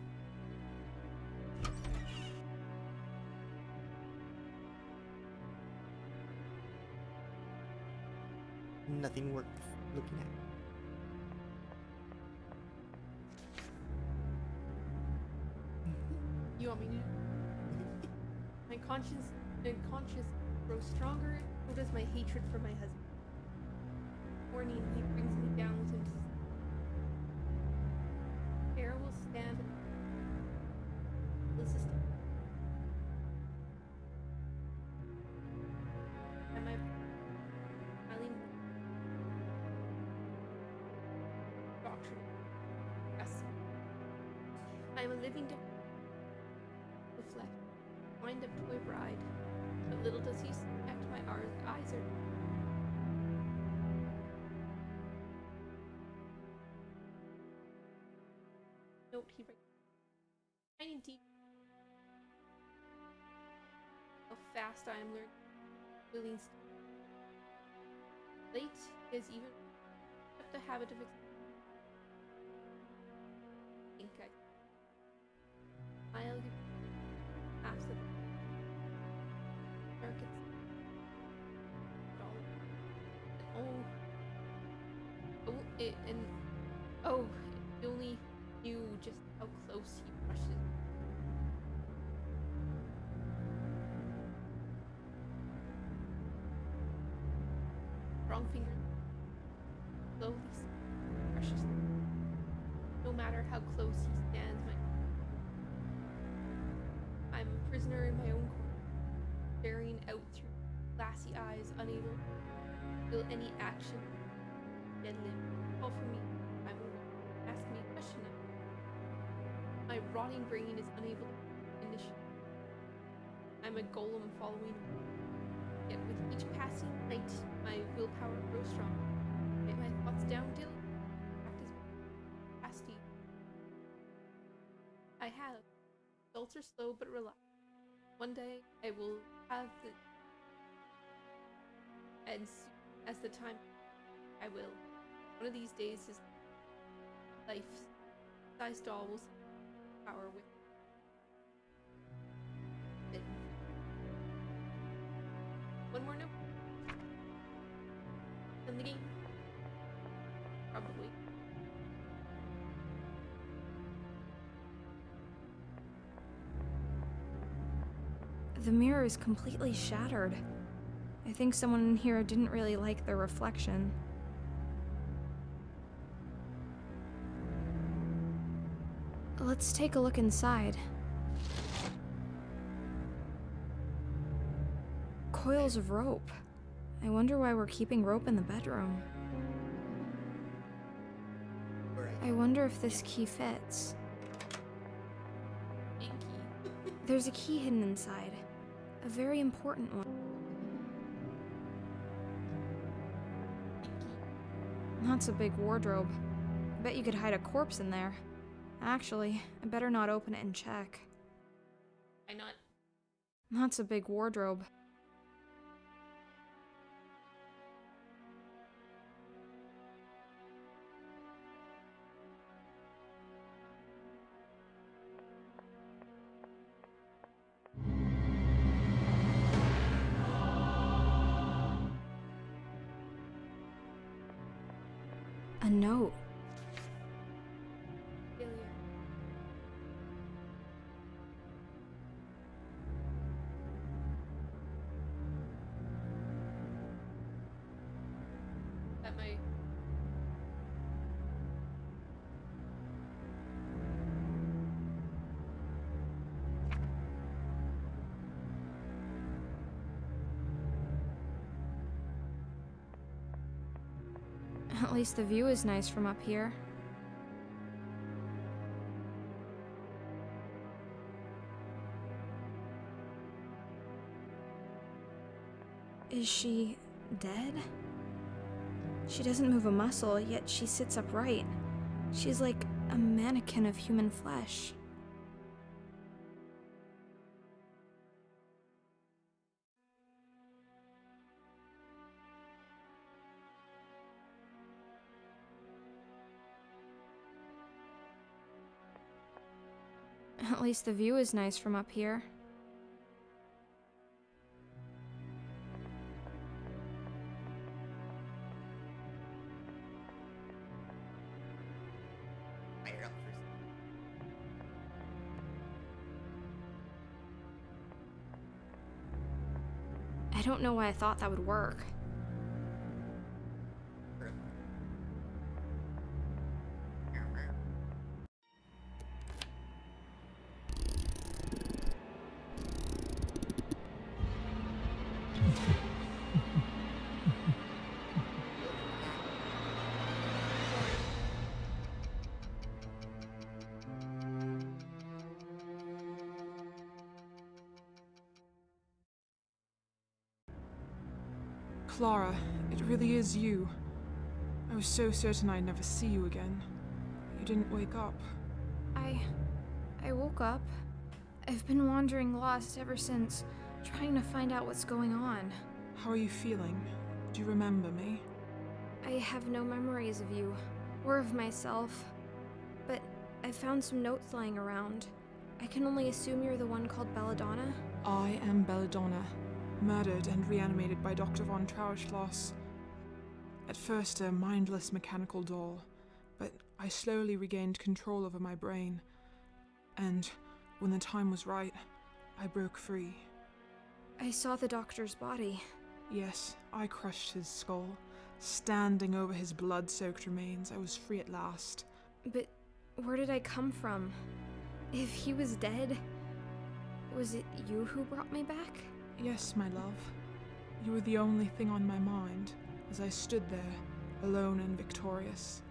Nothing worth looking at. You want me to? My conscience grows stronger, so does my hatred for my husband. Morning, he brings me down with him. Air will stand. This is am I smiling? Doctrine. Yes. I am a living the flesh, mind of toy bride, but little does he suspect my eyes are. Note he writes. Tiny deep. How fast I am learning. Willing. Late is even the habit of think I. I'll give absolute circuits. If you only knew just how close he brushes. Wrong finger. Slowly brushes. No matter how close he stands, I'm a prisoner in my own corner, staring out through glassy eyes, unable to feel any action. Dead limb. Call for me. I will ask me a question. My rotting brain is unable to initiate. I'm a golem following. Yet with each passing night, my willpower grows strong. I my thoughts down, Dylan. Practice pasty. I have. Results are slow but reliable. One day I will have the. And soon as the time, I will. One of these days, his life-size doll will power with it. One more note. In the game. Probably. The mirror is completely shattered. I think someone in here didn't really like their reflection. Let's take a look inside. Coils of rope. I wonder why we're keeping rope in the bedroom. I wonder if this key fits. Big key. There's a key hidden inside. A very important one. Big key. That's a big wardrobe. I bet you could hide a corpse in there. Actually, I better not open it and check. Why not? That's a big wardrobe. A note. Failure. That might. At least the view is nice from up here. Is she dead? She doesn't move a muscle, yet she sits upright. She's like a mannequin of human flesh. At least the view is nice from up here. Fire up first. I don't know why I thought that would work. Clara, it really is you. I was so certain I'd never see you again. You didn't wake up. I woke up. I've been wandering lost ever since, trying to find out what's going on. How are you feeling? Do you remember me? I have no memories of you, or of myself. But I found some notes lying around. I can only assume you're the one called Belladonna? I am Belladonna, murdered and reanimated by Dr. von Trauerschloss. At first a mindless mechanical doll, but I slowly regained control over my brain. And when the time was right, I broke free. I saw the doctor's body. Yes, I crushed his skull. Standing over his blood-soaked remains, I was free at last. But where did I come from? If he was dead, was it you who brought me back? Yes, my love. You were the only thing on my mind as I stood there, alone and victorious.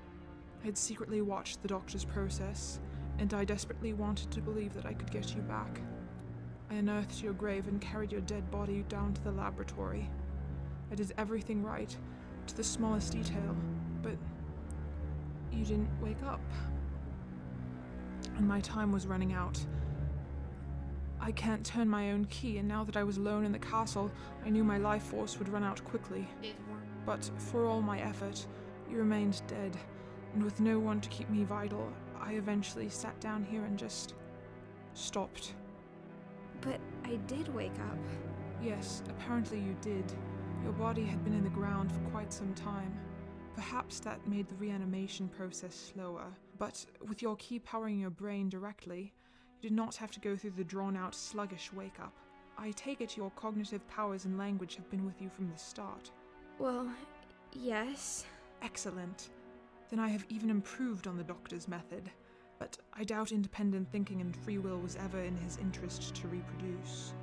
I had secretly watched the doctor's process, and I desperately wanted to believe that I could get you back. I unearthed your grave and carried your dead body down to the laboratory. I did everything right, to the smallest detail, but you didn't wake up. And my time was running out. I can't turn my own key, and now that I was alone in the castle, I knew my life force would run out quickly. It weren't. But for all my effort, you remained dead, and with no one to keep me vital, I eventually sat down here and just stopped. But I did wake up. Yes, apparently you did. Your body had been in the ground for quite some time. Perhaps that made the reanimation process slower, but with your key powering your brain directly, you did not have to go through the drawn-out, sluggish wake-up. I take it your cognitive powers and language have been with you from the start. Well, yes. Excellent. Then I have even improved on the doctor's method, but I doubt independent thinking and free will was ever in his interest to reproduce.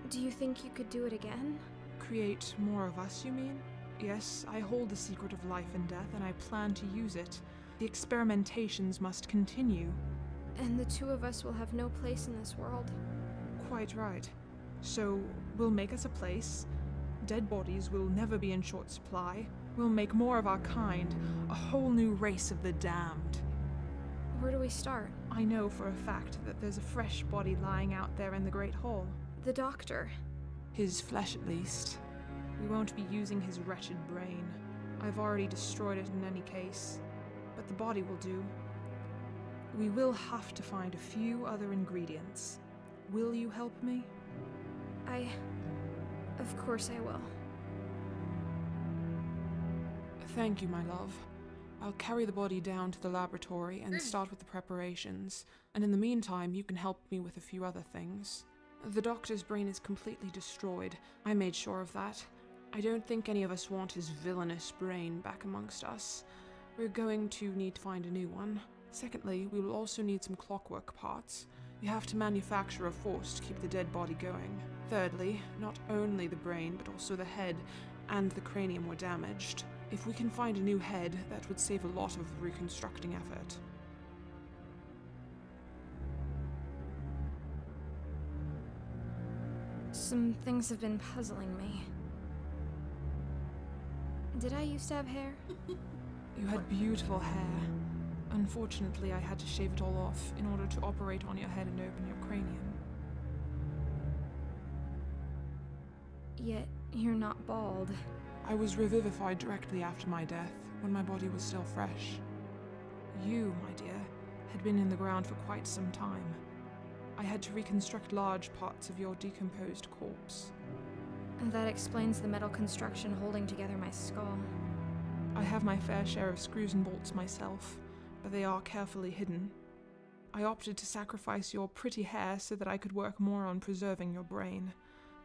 Do you think you could do it again? Create more of us, you mean? Yes, I hold the secret of life and death, and I plan to use it. The experimentations must continue. And the two of us will have no place in this world. Quite right. So, we'll make us a place. Dead bodies will never be in short supply. We'll make more of our kind, a whole new race of the damned. Where do we start? I know for a fact that there's a fresh body lying out there in the Great Hall. The doctor. His flesh, at least. We won't be using his wretched brain. I've already destroyed it in any case. But the body will do. We will have to find a few other ingredients. Will you help me? Of course I will. Thank you, my love. I'll carry the body down to the laboratory and start with the preparations, and in the meantime you can help me with a few other things. The doctor's brain is completely destroyed. I made sure of that. I don't think any of us want his villainous brain back amongst us. We're going to need to find a new one. Secondly, we will also need some clockwork parts. You have to manufacture a force to keep the dead body going. Thirdly, not only the brain, but also the head and the cranium were damaged. If we can find a new head, that would save a lot of reconstructing effort. Some things have been puzzling me. Did I used to have hair? You had beautiful hair. Unfortunately, I had to shave it all off in order to operate on your head and open your cranium. Yet you're not bald. I was revivified directly after my death, when my body was still fresh. You, my dear, had been in the ground for quite some time. I had to reconstruct large parts of your decomposed corpse. And that explains the metal construction holding together my skull. I have my fair share of screws and bolts myself, but they are carefully hidden. I opted to sacrifice your pretty hair so that I could work more on preserving your brain,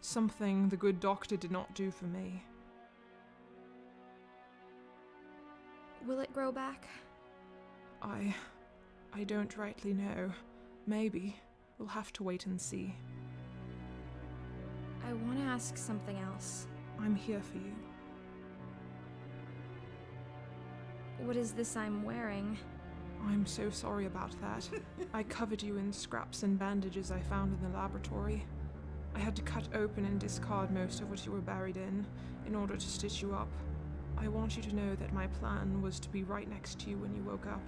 something the good doctor did not do for me. Will it grow back? I don't rightly know. Maybe. We'll have to wait and see. I want to ask something else. I'm here for you. What is this I'm wearing? I'm so sorry about that. I covered you in scraps and bandages I found in the laboratory. I had to cut open and discard most of what you were buried in order to stitch you up. I want you to know that my plan was to be right next to you when you woke up,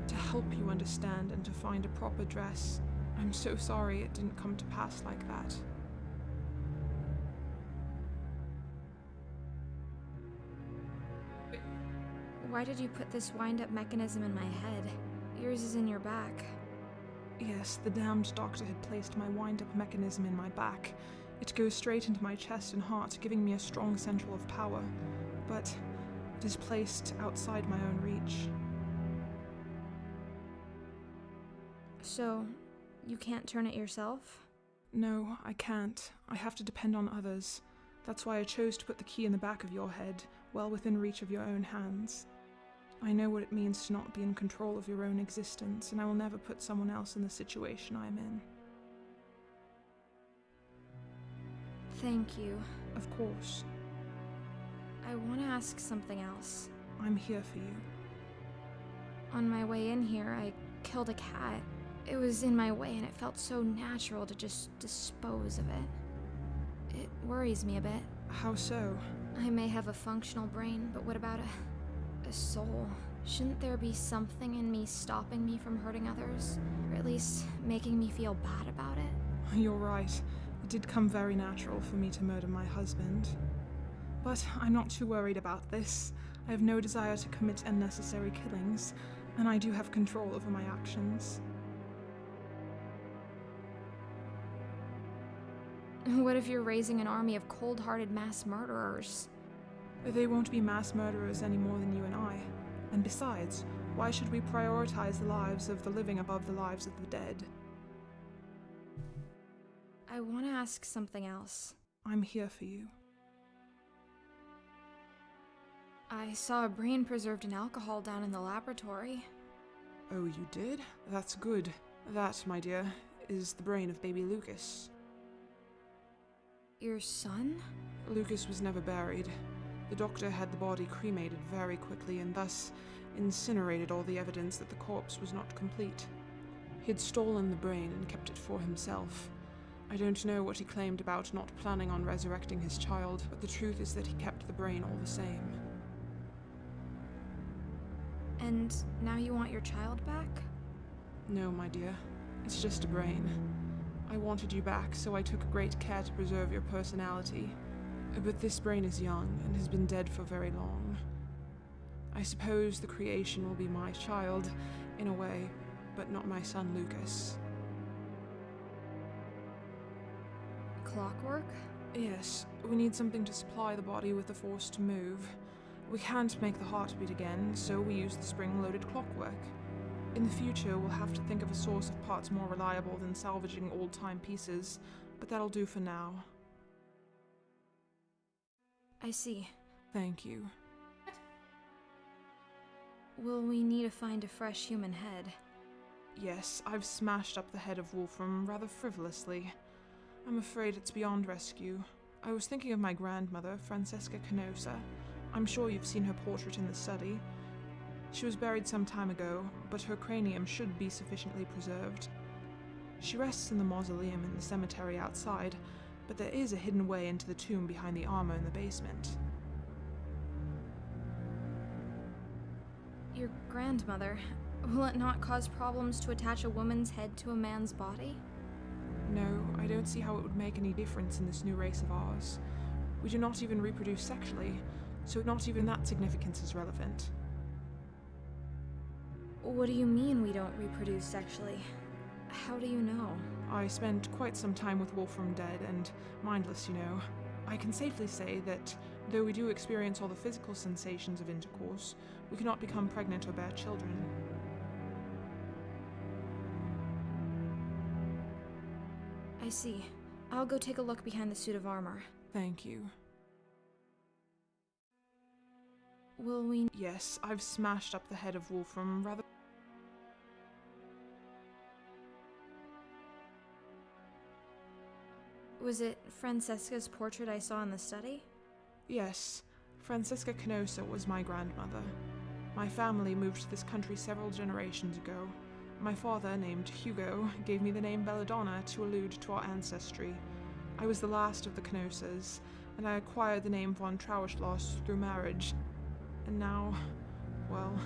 to help you understand and to find a proper dress. I'm so sorry it didn't come to pass like that. Why did you put this wind-up mechanism in my head? Yours is in your back. Yes, the damned doctor had placed my wind-up mechanism in my back. It goes straight into my chest and heart, giving me a strong central of power. But it is placed outside my own reach. So, you can't turn it yourself? No, I can't. I have to depend on others. That's why I chose to put the key in the back of your head, well within reach of your own hands. I know what it means to not be in control of your own existence, and I will never put someone else in the situation I'm in. Thank you. Of course. I want to ask something else. I'm here for you. On my way in here, I killed a cat. It was in my way and it felt so natural to just dispose of it. It worries me a bit. How so? I may have a functional brain, but what about a soul, shouldn't there be something in me stopping me from hurting others? Or at least making me feel bad about it? You're right. It did come very natural for me to murder my husband. But I'm not too worried about this. I have no desire to commit unnecessary killings, and I do have control over my actions. What if you're raising an army of cold-hearted mass murderers? They won't be mass murderers any more than you and I. And besides, why should we prioritize the lives of the living above the lives of the dead? I want to ask something else. I'm here for you. I saw a brain preserved in alcohol down in the laboratory. Oh, you did? That's good. That, my dear, is the brain of baby Lucas. Your son? Lucas was never buried. The doctor had the body cremated very quickly and thus incinerated all the evidence that the corpse was not complete. He had stolen the brain and kept it for himself. I don't know what he claimed about not planning on resurrecting his child, but the truth is that he kept the brain all the same. And now you want your child back? No, my dear. It's just a brain. I wanted you back, so I took great care to preserve your personality. But this brain is young and has been dead for very long. I suppose the creation will be my child, in a way, but not my son Lucas. Clockwork? Yes, we need something to supply the body with the force to move. We can't make the heart beat again, so we use the spring-loaded clockwork. In the future, we'll have to think of a source of parts more reliable than salvaging old-time pieces, but that'll do for now. I see. Thank you. Will we need to find a fresh human head? Yes, I've smashed up the head of Wolfram rather frivolously. I'm afraid it's beyond rescue. I was thinking of my grandmother, Francesca Canosa. I'm sure you've seen her portrait in the study. She was buried some time ago, but her cranium should be sufficiently preserved. She rests in the mausoleum in the cemetery outside, but there is a hidden way into the tomb behind the armor in the basement. Your grandmother. Will it not cause problems to attach a woman's head to a man's body? No, I don't see how it would make any difference in this new race of ours. We do not even reproduce sexually, so not even that significance is relevant. What do you mean we don't reproduce sexually? How do you know? I spent quite some time with Wolfram dead and mindless, you know. I can safely say that, though we do experience all the physical sensations of intercourse, we cannot become pregnant or bear children. I see. I'll go take a look behind the suit of armor. Thank you. Will we... Yes, I've smashed up the head of Wolfram rather... Was it Francesca's portrait I saw in the study? Yes, Francesca Canosa was my grandmother. My family moved to this country several generations ago. My father, named Hugo, gave me the name Belladonna to allude to our ancestry. I was the last of the Canosas, and I acquired the name von Trauerschloss through marriage. And now, well,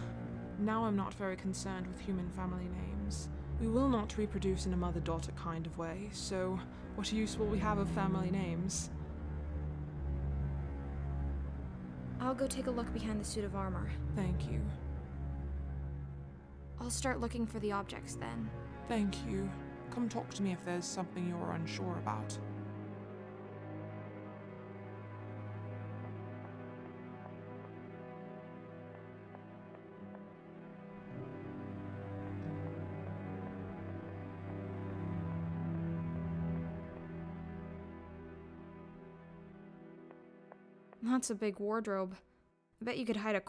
now I'm not very concerned with human family names. We will not reproduce in a mother-daughter kind of way, so what use will we have of family names? I'll go take a look behind the suit of armor. Thank you. I'll start looking for the objects then. Thank you. Come talk to me if there's something you're unsure about. That's a big wardrobe. I bet you could hide a...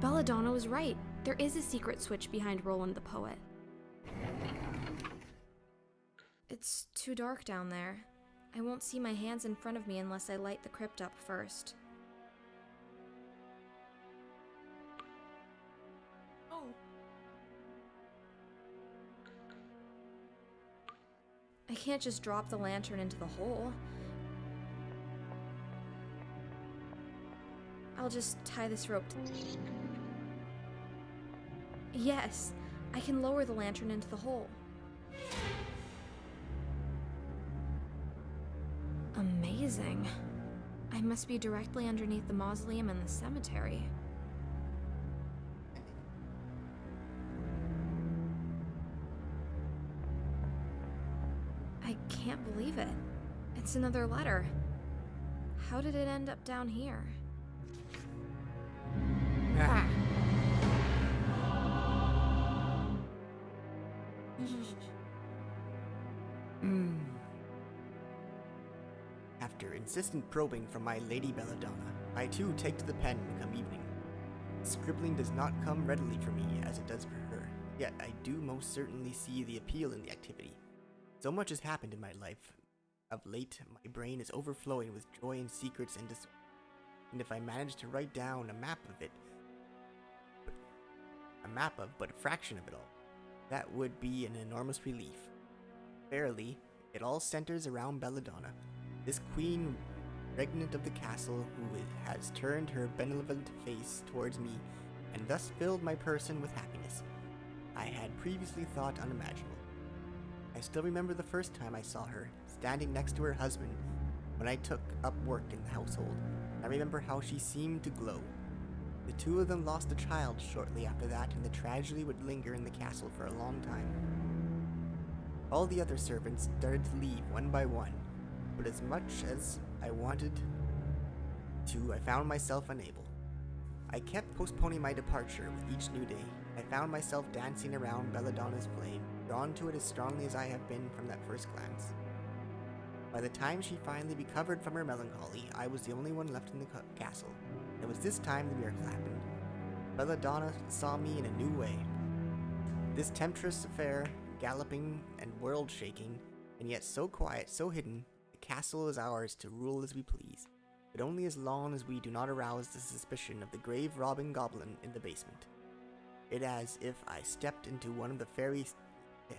Belladonna was right. There is a secret switch behind Roland the Poet. It's too dark down there. I won't see my hands in front of me unless I light the crypt up first. Oh, I can't just drop the lantern into the hole. I'll just tie this rope. Yes, I can lower the lantern into the hole. Amazing. I must be directly underneath the mausoleum in the cemetery. I can't believe it. It's another letter. How did it end up down here? Ah. After insistent probing from my Lady Belladonna, I too take to the pen come evening. Scribbling does not come readily for me as it does for her, yet I do most certainly see the appeal in the activity. So much has happened in my life. Of late, my brain is overflowing with joy and secrets and disorder. And if I manage to write down a map of but a fraction of it all, that would be an enormous relief. Verily, it all centers around Belladonna, this queen regnant of the castle who has turned her benevolent face towards me and thus filled my person with happiness I had previously thought unimaginable. I still remember the first time I saw her, standing next to her husband when I took up work in the household. I remember how she seemed to glow. The two of them lost a child shortly after that, and the tragedy would linger in the castle for a long time. All the other servants started to leave one by one, but as much as I wanted to, I found myself unable. I kept postponing my departure with each new day. I found myself dancing around Belladonna's flame, drawn to it as strongly as I have been from that first glance. By the time she finally recovered from her melancholy, I was the only one left in the castle. It was this time the miracle happened. Belladonna saw me in a new way. This temptress affair, galloping and world-shaking, and yet so quiet, so hidden, the castle is ours to rule as we please, but only as long as we do not arouse the suspicion of the grave-robbing goblin in the basement. It as if I stepped into one of the fairy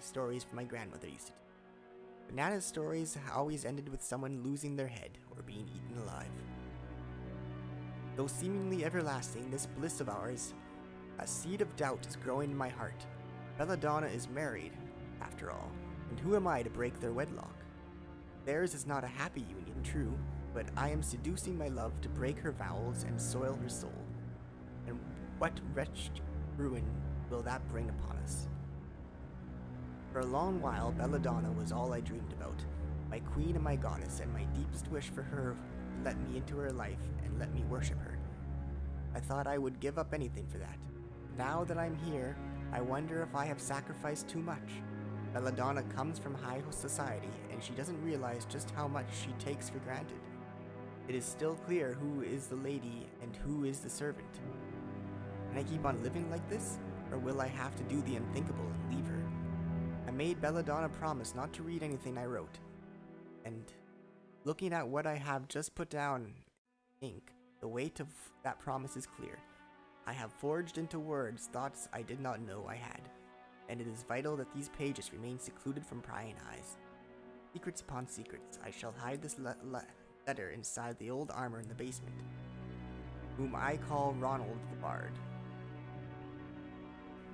stories my grandmother used to tell. Banana's stories always ended with someone losing their head or being eaten alive. Though seemingly everlasting, this bliss of ours, a seed of doubt is growing in my heart. Belladonna is married, after all, and who am I to break their wedlock? Theirs is not a happy union, true, but I am seducing my love to break her vows and soil her soul. And what wretched ruin will that bring upon us? For a long while, Belladonna was all I dreamed about, my queen and my goddess, and my deepest wish for her to let me into her life and let me worship her. I thought I would give up anything for that. Now that I'm here, I wonder if I have sacrificed too much. Belladonna comes from high society, and she doesn't realize just how much she takes for granted. It is still clear who is the lady and who is the servant. Can I keep on living like this, or will I have to do the unthinkable and leave her? I made Belladonna promise not to read anything I wrote, and looking at what I have just put down in ink, the weight of that promise is clear. I have forged into words thoughts I did not know I had, and it is vital that these pages remain secluded from prying eyes. Secrets upon secrets, I shall hide this letter inside the old armor in the basement, whom I call Ronald the Bard,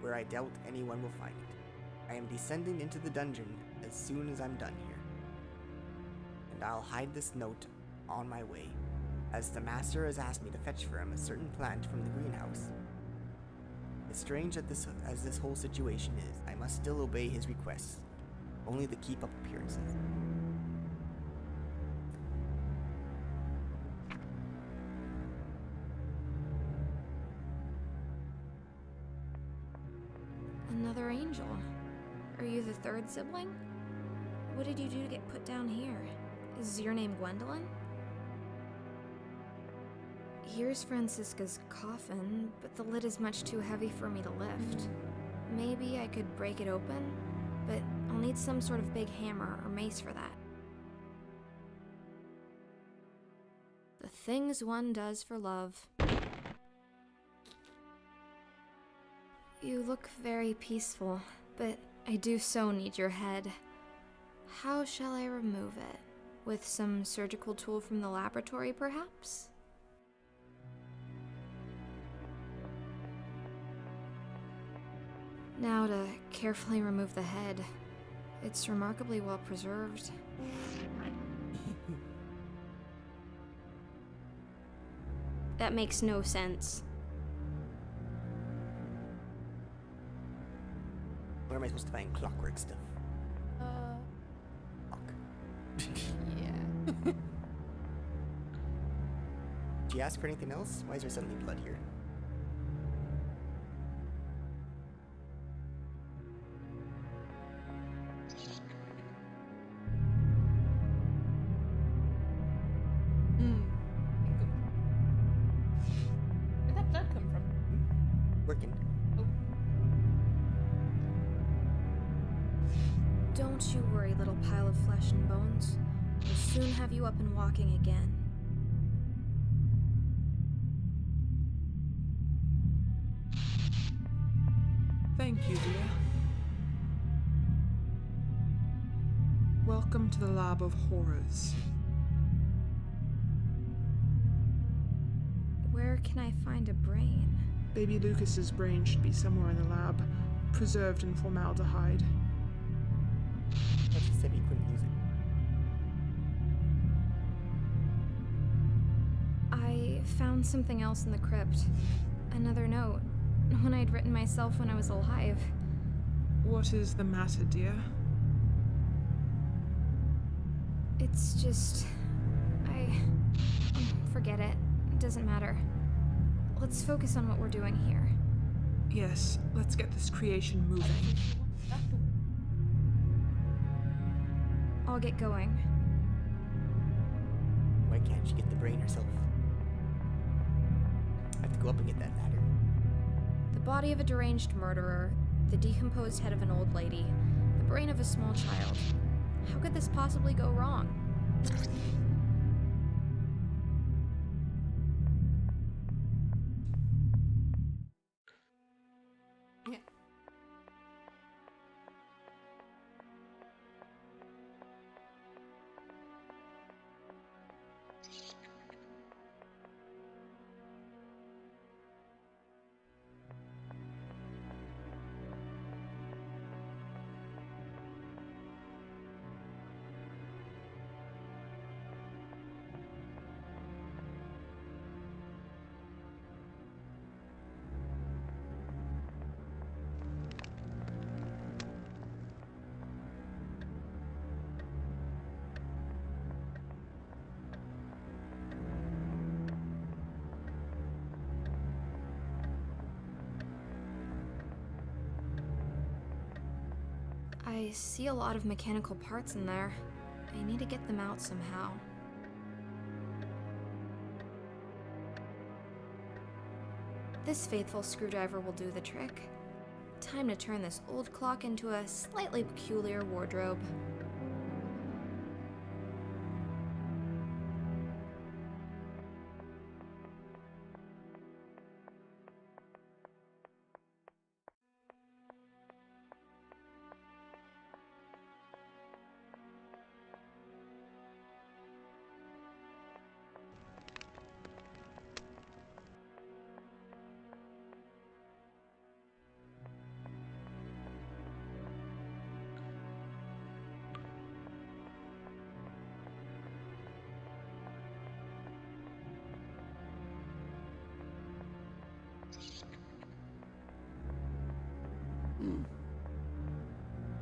where I doubt anyone will find it. I am descending into the dungeon as soon as I'm done here, and I'll hide this note on my way, as the master has asked me to fetch for him a certain plant from the greenhouse. As strange as this whole situation is, I must still obey his requests, only to keep up appearances. Another angel. Are you the third sibling? What did you do to get put down here? Is your name Gwendolyn? Here's Francisca's coffin, but the lid is much too heavy for me to lift. Maybe I could break it open, but I'll need some sort of big hammer or mace for that. The things one does for love. You look very peaceful, but I do so need your head. How shall I remove it? With some surgical tool from the laboratory, perhaps? Now to carefully remove the head. It's remarkably well preserved. That makes no sense. Where am I supposed to find clockwork stuff? Fuck. Yeah. Did you ask for anything else? Why is there suddenly blood here? Where'd that blood come from? Working. Oh, Don't you worry, little pile of flesh and bones. We'll soon have you up and walking again. Thank you, dear. Welcome to the Lab of Horrors. Where can I find a brain? Baby Lucas's brain should be somewhere in the lab, preserved in formaldehyde. I just said we couldn't use it. I found something else in the crypt. Another note. One I'd written myself when I was alive. What is the matter, dear? It's just... forget it. It doesn't matter. Let's focus on what we're doing here. Yes, let's get this creation moving. I'll get going. Why can't she get the brain herself? I have to go up and get that ladder. The body of a deranged murderer, the decomposed head of an old lady, the brain of a small child. How could this possibly go wrong? yeah. I see a lot of mechanical parts in there. I need to get them out somehow. This faithful screwdriver will do the trick. Time to turn this old clock into a slightly peculiar wardrobe.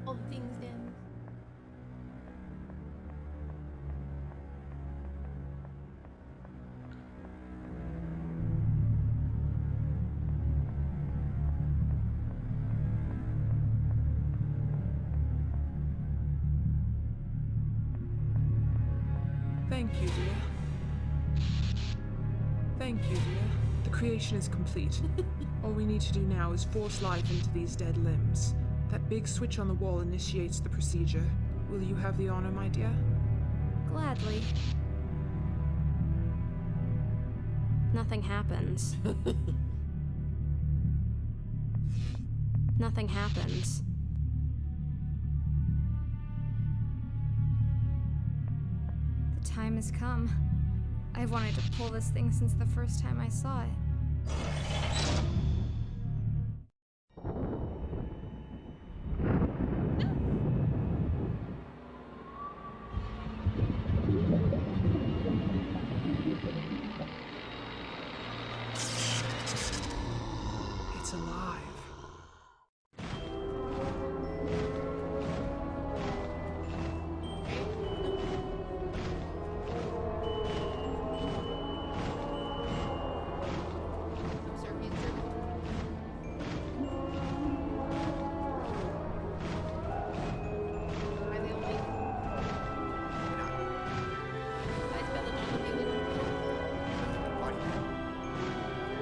All the things down. Thank you, dear. Thank you, dear. The creation is complete. All we need to do now is force life into these dead limbs. That big switch on the wall initiates the procedure. Will you have the honor, my dear? Gladly. Nothing happens. Nothing happens. The time has come. I've wanted to pull this thing since the first time I saw it. It's alive. Subservient servant. Am I the only? Why is Belladonna the only one? Body count.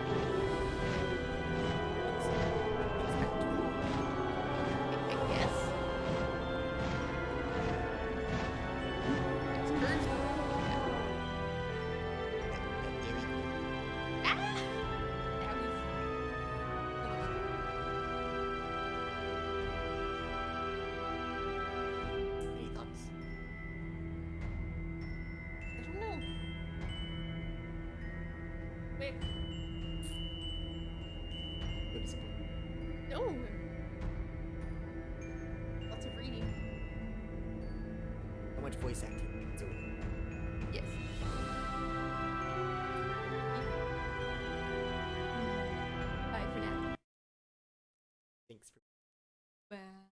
I guess. It's cursed. Ah! That was Any thoughts? I don't know. Wait, Noticeable. no. Lots of reading. How much voice acting? So, Yes. Bye for now. thanks for. Well.